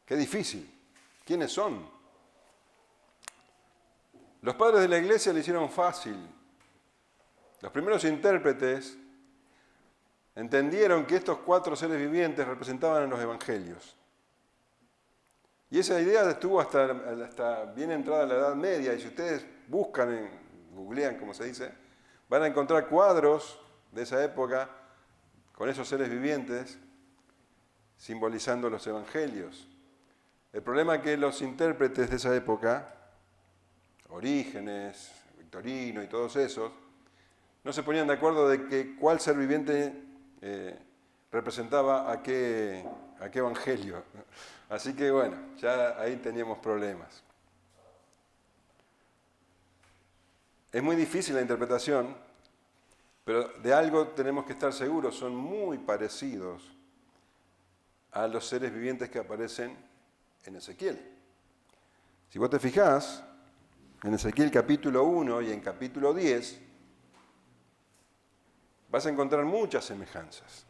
Qué difícil. ¿Quiénes son? Los padres de la iglesia le hicieron fácil. Los primeros intérpretes entendieron que estos 4 seres vivientes representaban a los evangelios. Y esa idea estuvo hasta bien entrada la Edad Media, y si ustedes buscan, googlean como se dice, van a encontrar cuadros de esa época con esos seres vivientes simbolizando los evangelios. El problema es que los intérpretes de esa época, Orígenes, Victorino y todos esos, no se ponían de acuerdo de cuál ser viviente representaba a qué evangelio. Así que bueno, ya ahí teníamos problemas. Es muy difícil la interpretación, pero de algo tenemos que estar seguros, son muy parecidos a los seres vivientes que aparecen en Ezequiel. Si vos te fijás, en Ezequiel capítulo 1 y en capítulo 10, vas a encontrar muchas semejanzas.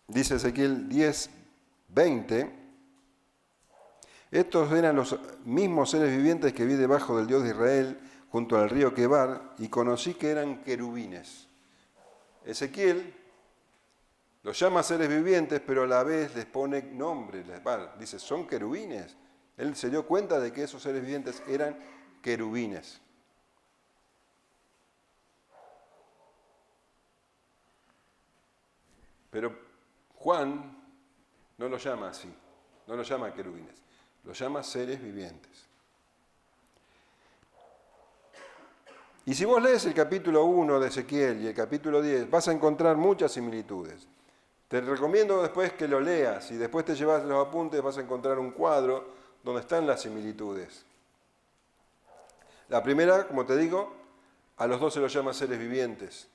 Dice Ezequiel 10, 20, estos eran los mismos seres vivientes que vi debajo del Dios de Israel junto al río Quebar y conocí que eran querubines. Ezequiel los llama seres vivientes, pero a la vez les pone nombre. Dice, son querubines. Él se dio cuenta de que esos seres vivientes eran querubines. Pero Juan no los llama así, no los llama querubines, los llama seres vivientes. Y si vos lees el capítulo 1 de Ezequiel y el capítulo 10, vas a encontrar muchas similitudes. Te recomiendo después que lo leas y después te llevas los apuntes, vas a encontrar un cuadro donde están las similitudes. La primera, como te digo, a los 2 se los llama seres vivientes.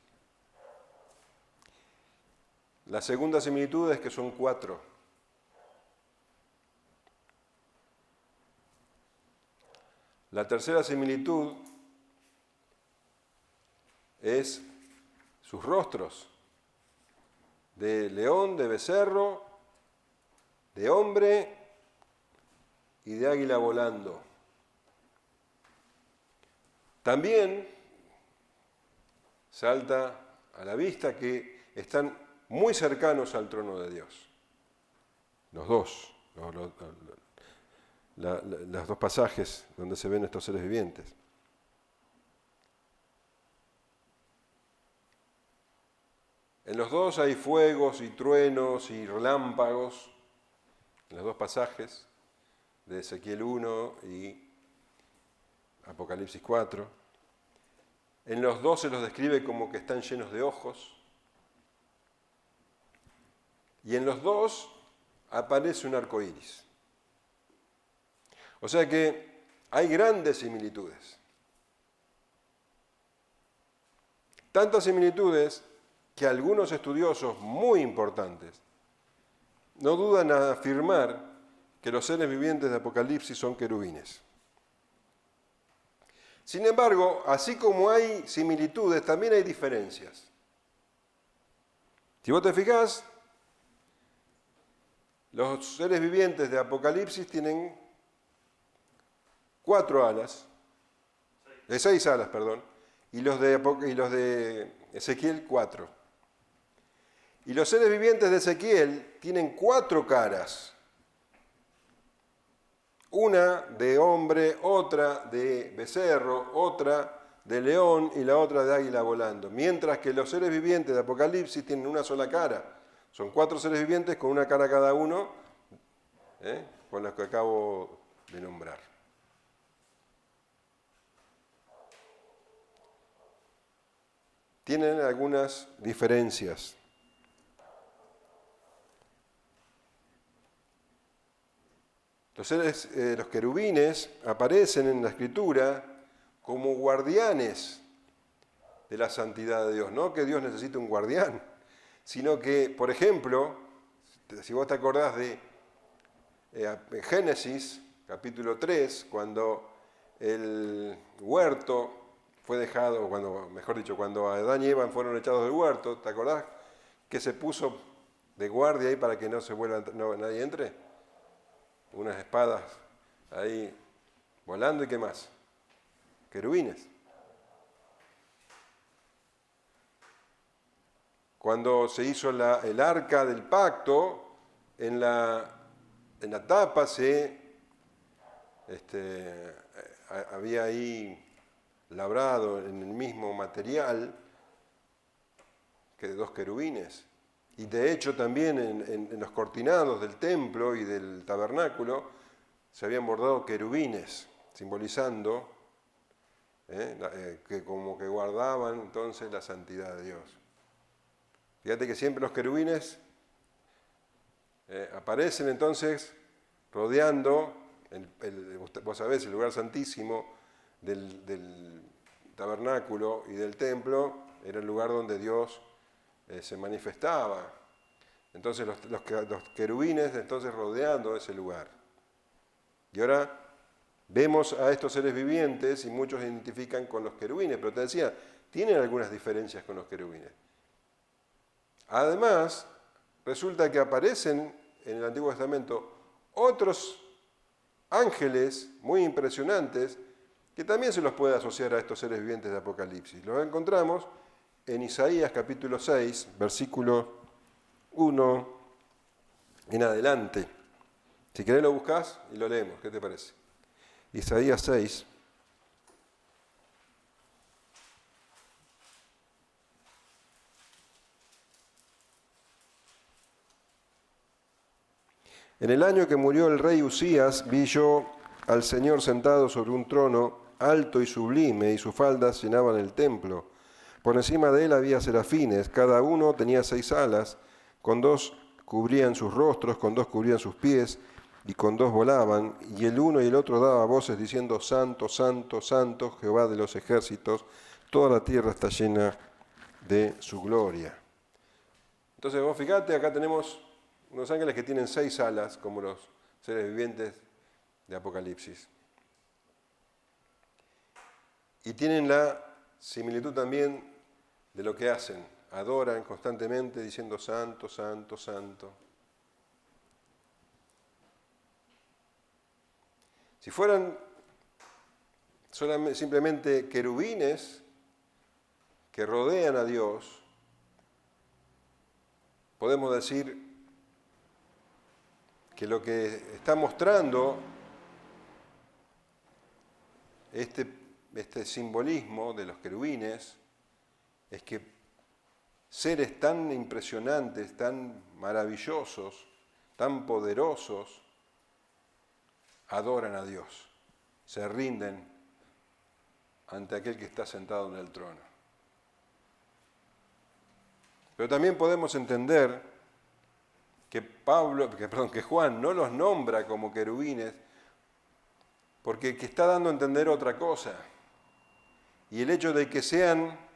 La segunda similitud es que son 4. La tercera similitud es sus rostros, de león, de becerro, de hombre y de águila volando. También salta a la vista que están muy cercanos al trono de Dios. Los dos, los dos pasajes donde se ven estos seres vivientes. En los dos hay fuegos y truenos y relámpagos, en los dos pasajes de Ezequiel 1 y Apocalipsis 4. En los dos se los describe como que están llenos de ojos. Y en los dos aparece un arco iris. O sea que hay grandes similitudes. Tantas similitudes que algunos estudiosos muy importantes no dudan en afirmar que los seres vivientes de Apocalipsis son querubines. Sin embargo, así como hay similitudes, también hay diferencias. Si vos te fijás, los seres vivientes de Apocalipsis tienen 6 alas, y los de Ezequiel 4. Y los seres vivientes de Ezequiel tienen 4 caras. Una de hombre, otra de becerro, otra de león y la otra de águila volando. Mientras que los seres vivientes de Apocalipsis tienen una sola cara. Son 4 seres vivientes con una cara cada uno, con los que acabo de nombrar. Tienen algunas diferencias. Los querubines aparecen en la Escritura como guardianes de la santidad de Dios. No que Dios necesite un guardián, sino que, por ejemplo, si vos te acordás de Génesis, capítulo 3, cuando el huerto fue dejado, cuando Adán y Eva fueron echados del huerto, ¿te acordás que se puso de guardia ahí para que no se vuelva, nadie entre? Unas espadas ahí volando, ¿y qué más? Querubines. Cuando se hizo el arca del pacto, en la tapa había ahí labrado en el mismo material que 2 querubines. Y de hecho también en los cortinados del templo y del tabernáculo se habían bordado querubines, simbolizando que como que guardaban entonces la santidad de Dios. Fíjate que siempre los querubines aparecen entonces rodeando, vos sabés, el lugar santísimo del tabernáculo y del templo, era el lugar donde Dios se manifestaba. Entonces los querubines entonces rodeando ese lugar. Y ahora vemos a estos seres vivientes y muchos se identifican con los querubines, pero te decía, tienen algunas diferencias con los querubines. Además, resulta que aparecen en el Antiguo Testamento otros ángeles muy impresionantes que también se los puede asociar a estos seres vivientes de Apocalipsis. Los encontramos en Isaías capítulo 6, versículo 1 en adelante. Si querés lo buscás y lo leemos, ¿qué te parece? Isaías 6. En el año que murió el rey Usías, vi yo al Señor sentado sobre un trono alto y sublime, y sus faldas llenaban el templo. Por encima de él había serafines, cada uno tenía 6 alas, con 2 cubrían sus rostros, con 2 cubrían sus pies, y con 2 volaban, y el uno y el otro daba voces diciendo: Santo, Santo, Santo, Jehová de los ejércitos, toda la tierra está llena de su gloria. Entonces vos fíjate, acá tenemos unos ángeles que tienen 6 alas, como los seres vivientes de Apocalipsis. Y tienen la similitud también de lo que hacen. Adoran constantemente diciendo santo, santo, santo. Si fueran simplemente querubines que rodean a Dios, podemos decir que lo que está mostrando este simbolismo de los querubines es que seres tan impresionantes, tan maravillosos, tan poderosos, adoran a Dios, se rinden ante aquel que está sentado en el trono. Pero también podemos entender que Juan no los nombra como querubines porque está dando a entender otra cosa. Y el hecho de que sean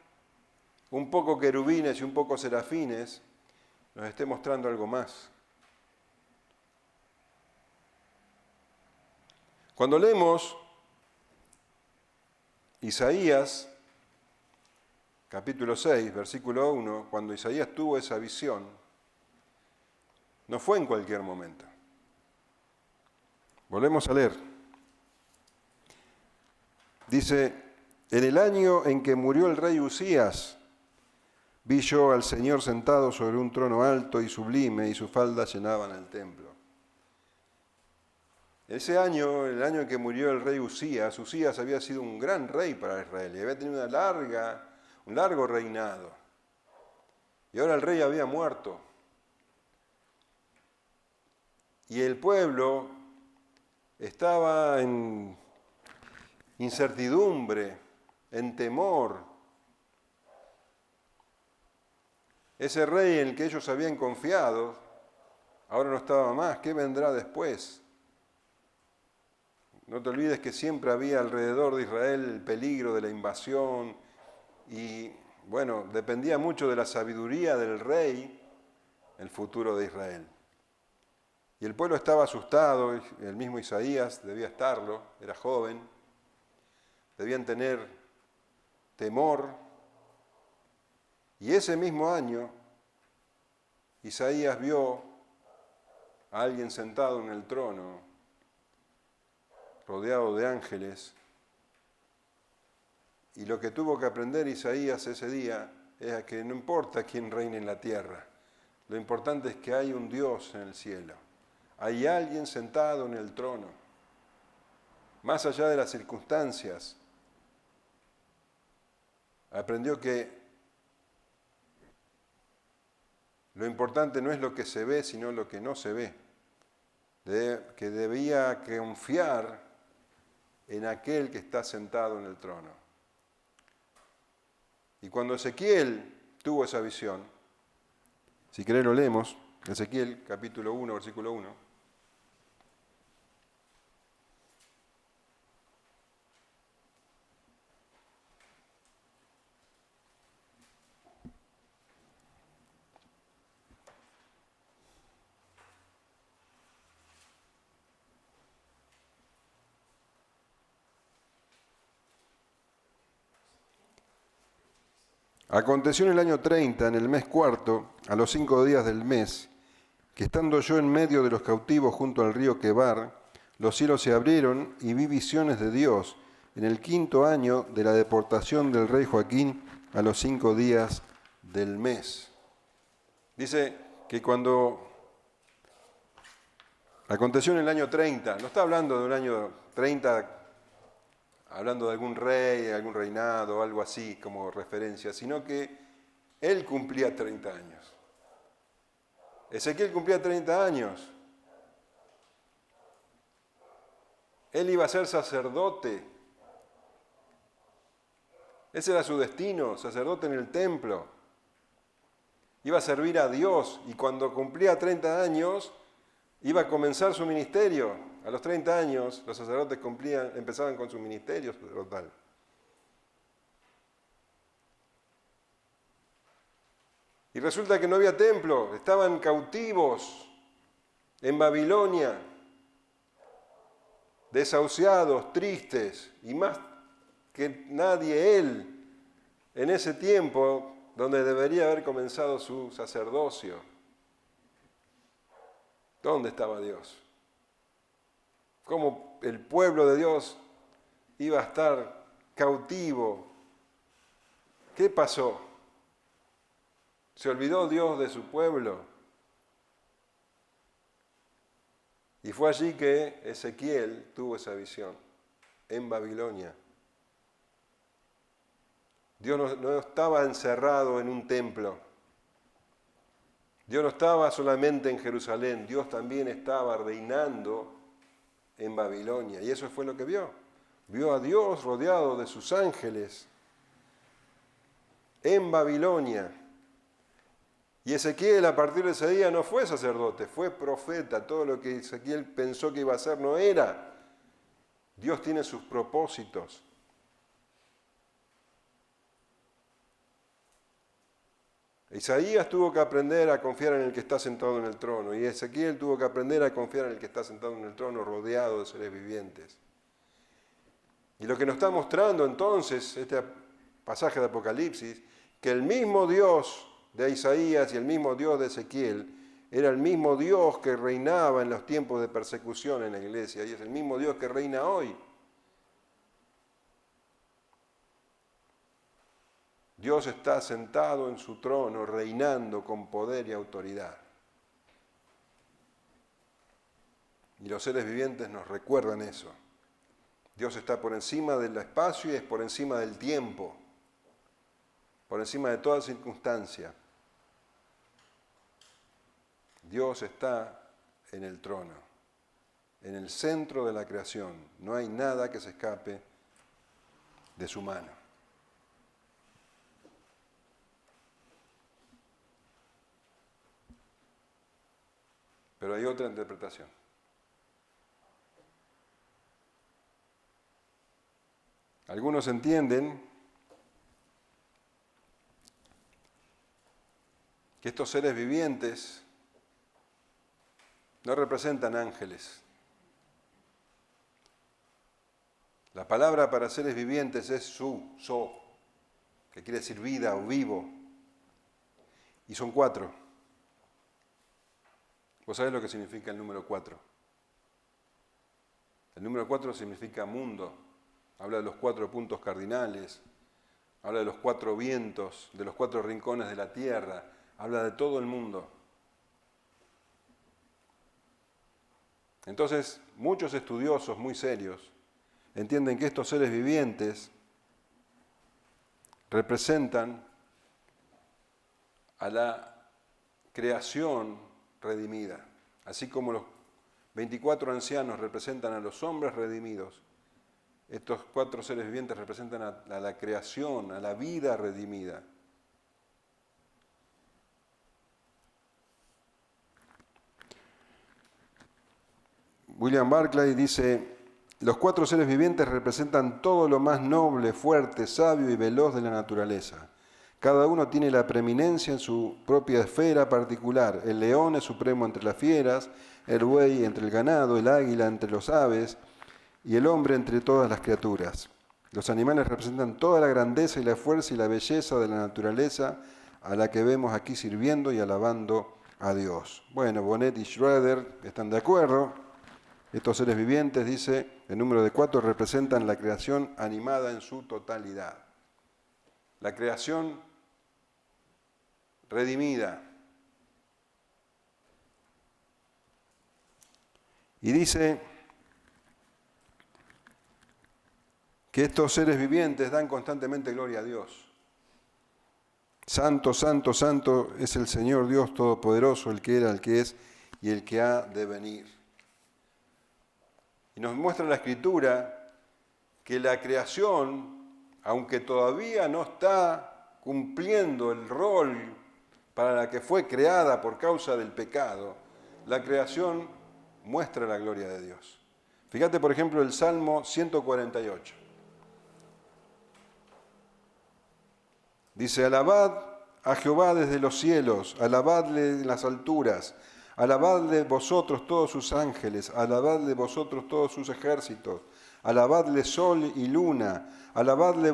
un poco querubines y un poco serafines nos esté mostrando algo más. Cuando leemos Isaías, capítulo 6, versículo 1, cuando Isaías tuvo esa visión, no fue en cualquier momento. Volvemos a leer. Dice, en el año en que murió el rey Usías, vi yo al Señor sentado sobre un trono alto y sublime, y sus faldas llenaban el templo. Ese año, el año en que murió el rey Usías había sido un gran rey para Israel y había tenido un largo reinado. Y ahora el rey había muerto. Y el pueblo estaba en incertidumbre, en temor. Ese rey en el que ellos habían confiado, ahora no estaba más. ¿Qué vendrá después? No te olvides que siempre había alrededor de Israel el peligro de la invasión y, bueno, dependía mucho de la sabiduría del rey el futuro de Israel. Y el pueblo estaba asustado, el mismo Isaías debía estarlo, era joven, debían tener temor. Y ese mismo año, Isaías vio a alguien sentado en el trono, rodeado de ángeles, y lo que tuvo que aprender Isaías ese día es que no importa quién reine en la tierra, lo importante es que hay un Dios en el cielo, hay alguien sentado en el trono, más allá de las circunstancias. Aprendió que lo importante no es lo que se ve, sino lo que no se ve, que debía confiar en aquel que está sentado en el trono. Y cuando Ezequiel tuvo esa visión, si querés lo leemos, Ezequiel capítulo 1, versículo 1. Aconteció en el año 30, en el mes cuarto, a los 5 días del mes, que estando yo en medio de los cautivos junto al río Quebar, los cielos se abrieron y vi visiones de Dios en el 5º año de la deportación del rey Joaquín a los 5 días del mes. Dice que cuando aconteció en el año 30, no está hablando de un año 30 hablando de algún rey, de algún reinado, algo así como referencia, sino que él cumplía 30 años. Ezequiel cumplía 30 años. Él iba a ser sacerdote. Ese era su destino, sacerdote en el templo. Iba a servir a Dios y cuando cumplía 30 años iba a comenzar su ministerio. A los 30 años los sacerdotes empezaban con su ministerio sacerdotal. Y resulta que no había templo, estaban cautivos en Babilonia, desahuciados, tristes, y más que nadie él en ese tiempo donde debería haber comenzado su sacerdocio. ¿Dónde estaba Dios? ¿Cómo el pueblo de Dios iba a estar cautivo? ¿Qué pasó? ¿Se olvidó Dios de su pueblo? Y fue allí que Ezequiel tuvo esa visión, en Babilonia. Dios no estaba encerrado en un templo. Dios no estaba solamente en Jerusalén, Dios también estaba reinando en Babilonia. Y eso fue lo que vio. Vio a Dios rodeado de sus ángeles en Babilonia. Y Ezequiel a partir de ese día no fue sacerdote, fue profeta. Todo lo que Ezequiel pensó que iba a hacer no era. Dios tiene sus propósitos. Isaías tuvo que aprender a confiar en el que está sentado en el trono, y Ezequiel tuvo que aprender a confiar en el que está sentado en el trono rodeado de seres vivientes. Y lo que nos está mostrando entonces este pasaje de Apocalipsis, que el mismo Dios de Isaías y el mismo Dios de Ezequiel era el mismo Dios que reinaba en los tiempos de persecución en la iglesia, y es el mismo Dios que reina hoy. Dios está sentado en su trono, reinando con poder y autoridad. Y los seres vivientes nos recuerdan eso. Dios está por encima del espacio y es por encima del tiempo, por encima de toda circunstancia. Dios está en el trono, en el centro de la creación. No hay nada que se escape de su mano. Pero hay otra interpretación. Algunos entienden que estos seres vivientes no representan ángeles. La palabra para seres vivientes es so, que quiere decir vida o vivo. Y son 4. ¿Vos sabés lo que significa el número 4? El número 4 significa mundo. Habla de los 4 puntos cardinales. Habla de los 4 vientos, de los 4 rincones de la tierra. Habla de todo el mundo. Entonces, muchos estudiosos muy serios entienden que estos seres vivientes representan a la creación redimida, así como los 24 ancianos representan a los hombres redimidos. Estos 4 seres vivientes representan a la creación, a la vida redimida. William Barclay dice: los 4 seres vivientes representan todo lo más noble, fuerte, sabio y veloz de la naturaleza. Cada uno tiene la preeminencia en su propia esfera particular. El león es supremo entre las fieras, el buey entre el ganado, el águila entre los aves y el hombre entre todas las criaturas. Los animales representan toda la grandeza y la fuerza y la belleza de la naturaleza a la que vemos aquí sirviendo y alabando a Dios. Bueno, Bonnet y Schroeder están de acuerdo. Estos seres vivientes, dice, el número de 4 representan la creación animada en su totalidad. La creación redimida. Y dice que estos seres vivientes dan constantemente gloria a Dios. Santo, santo, santo es el Señor Dios Todopoderoso, el que era, el que es y el que ha de venir. Y nos muestra la Escritura que la creación, aunque todavía no está cumpliendo el rol para la que fue creada por causa del pecado, la creación muestra la gloria de Dios. Fíjate, por ejemplo, el Salmo 148. Dice: alabad a Jehová desde los cielos, alabadle en las alturas, alabadle vosotros todos sus ángeles, alabadle vosotros todos sus ejércitos, alabadle sol y luna, alabadle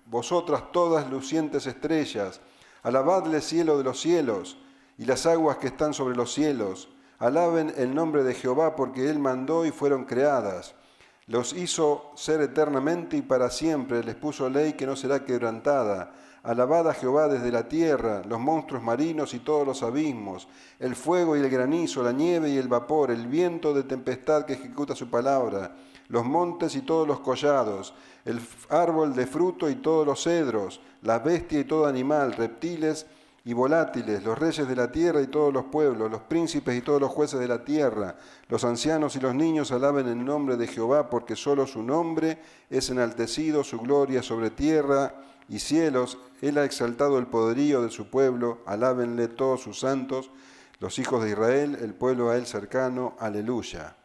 vosotras todas lucientes estrellas, Alabadle cielo de los cielos y las aguas que están sobre los cielos. Alaben el nombre de Jehová, porque Él mandó y fueron creadas. Los hizo ser eternamente y para siempre, les puso ley que no será quebrantada. Alabad a Jehová desde la tierra, los monstruos marinos y todos los abismos, el fuego y el granizo, la nieve y el vapor, el viento de tempestad que ejecuta su palabra, los montes y todos los collados, el árbol de fruto y todos los cedros, la bestia y todo animal, reptiles y volátiles, los reyes de la tierra y todos los pueblos, los príncipes y todos los jueces de la tierra, los ancianos y los niños alaben el nombre de Jehová, porque solo su nombre es enaltecido, su gloria sobre tierra y cielos. Él ha exaltado el poderío de su pueblo, alábenle todos sus santos, los hijos de Israel, el pueblo a él cercano, aleluya.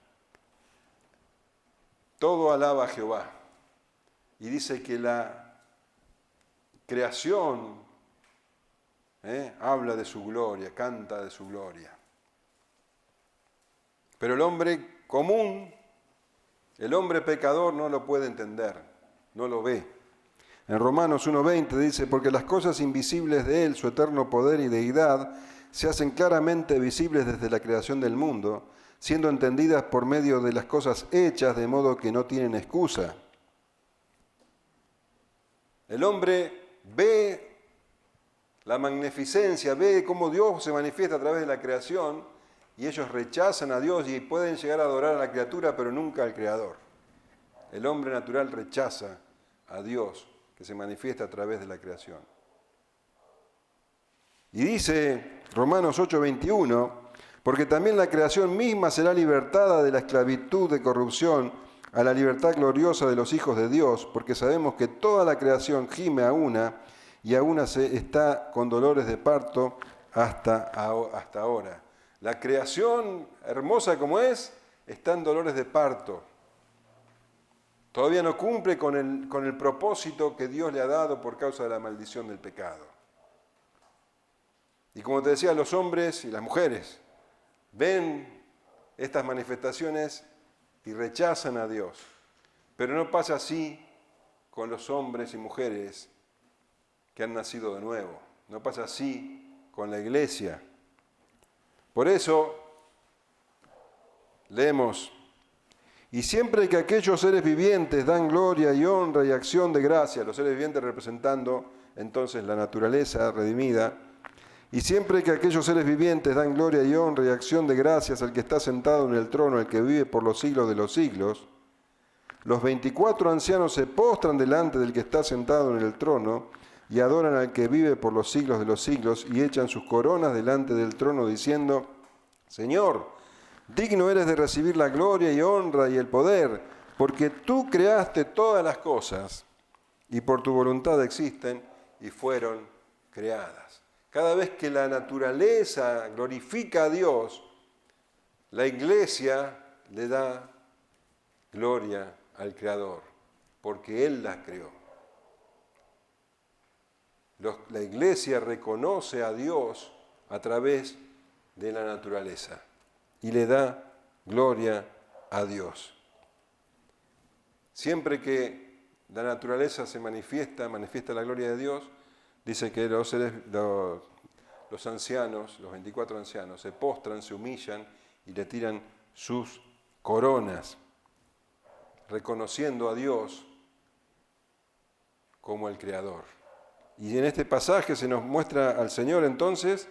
Todo alaba a Jehová. Y dice que la creación habla de su gloria, canta de su gloria. Pero el hombre común, el hombre pecador no lo puede entender, no lo ve. En Romanos 1:20 dice, porque las cosas invisibles de Él, su eterno poder y deidad, se hacen claramente visibles desde la creación del mundo, siendo entendidas por medio de las cosas hechas, de modo que no tienen excusa. El hombre ve la magnificencia, ve cómo Dios se manifiesta a través de la creación y ellos rechazan a Dios y pueden llegar a adorar a la criatura, pero nunca al Creador. El hombre natural rechaza a Dios que se manifiesta a través de la creación. Y dice Romanos 8:21, porque también la creación misma será libertada de la esclavitud de corrupción a la libertad gloriosa de los hijos de Dios, porque sabemos que toda la creación gime a una y aún está con dolores de parto hasta ahora. La creación, hermosa como es, está en dolores de parto. Todavía no cumple con el propósito que Dios le ha dado por causa de la maldición del pecado. Y como te decía, los hombres y las mujeres ven estas manifestaciones y rechazan a Dios. Pero no pasa así con los hombres y mujeres que han nacido de nuevo. No pasa así con la iglesia. Por eso leemos, y siempre que aquellos seres vivientes dan gloria y honra y acción de gracia, los seres vivientes representando entonces la naturaleza redimida, y siempre que aquellos seres vivientes dan gloria y honra y acción de gracias al que está sentado en el trono, el que vive por los siglos de los siglos, los 24 ancianos se postran delante del que está sentado en el trono y adoran al que vive por los siglos de los siglos y echan sus coronas delante del trono diciendo, Señor, digno eres de recibir la gloria y honra y el poder, porque tú creaste todas las cosas y por tu voluntad existen y fueron creadas. Cada vez que la naturaleza glorifica a Dios, la iglesia le da gloria al Creador, porque Él las creó. La iglesia reconoce a Dios a través de la naturaleza y le da gloria a Dios. Siempre que la naturaleza se manifiesta la gloria de Dios, dice que los ancianos, los 24 ancianos, se postran, se humillan y le tiran sus coronas, reconociendo a Dios como el Creador. Y en este pasaje se nos muestra al Señor entonces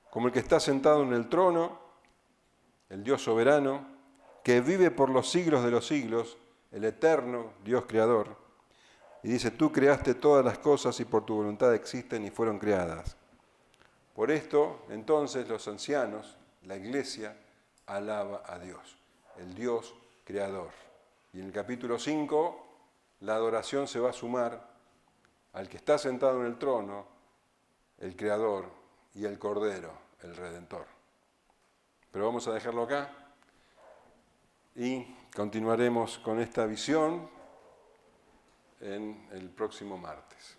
como el que está sentado en el trono, el Dios soberano, que vive por los siglos de los siglos, el eterno Dios creador. Y dice, tú creaste todas las cosas y por tu voluntad existen y fueron creadas. Por esto, entonces, los ancianos, la iglesia, alaba a Dios, el Dios creador. Y en el capítulo 5, la adoración se va a sumar al que está sentado en el trono, el Creador, y el Cordero, el Redentor. Pero vamos a dejarlo acá y continuaremos con esta visión en el próximo martes.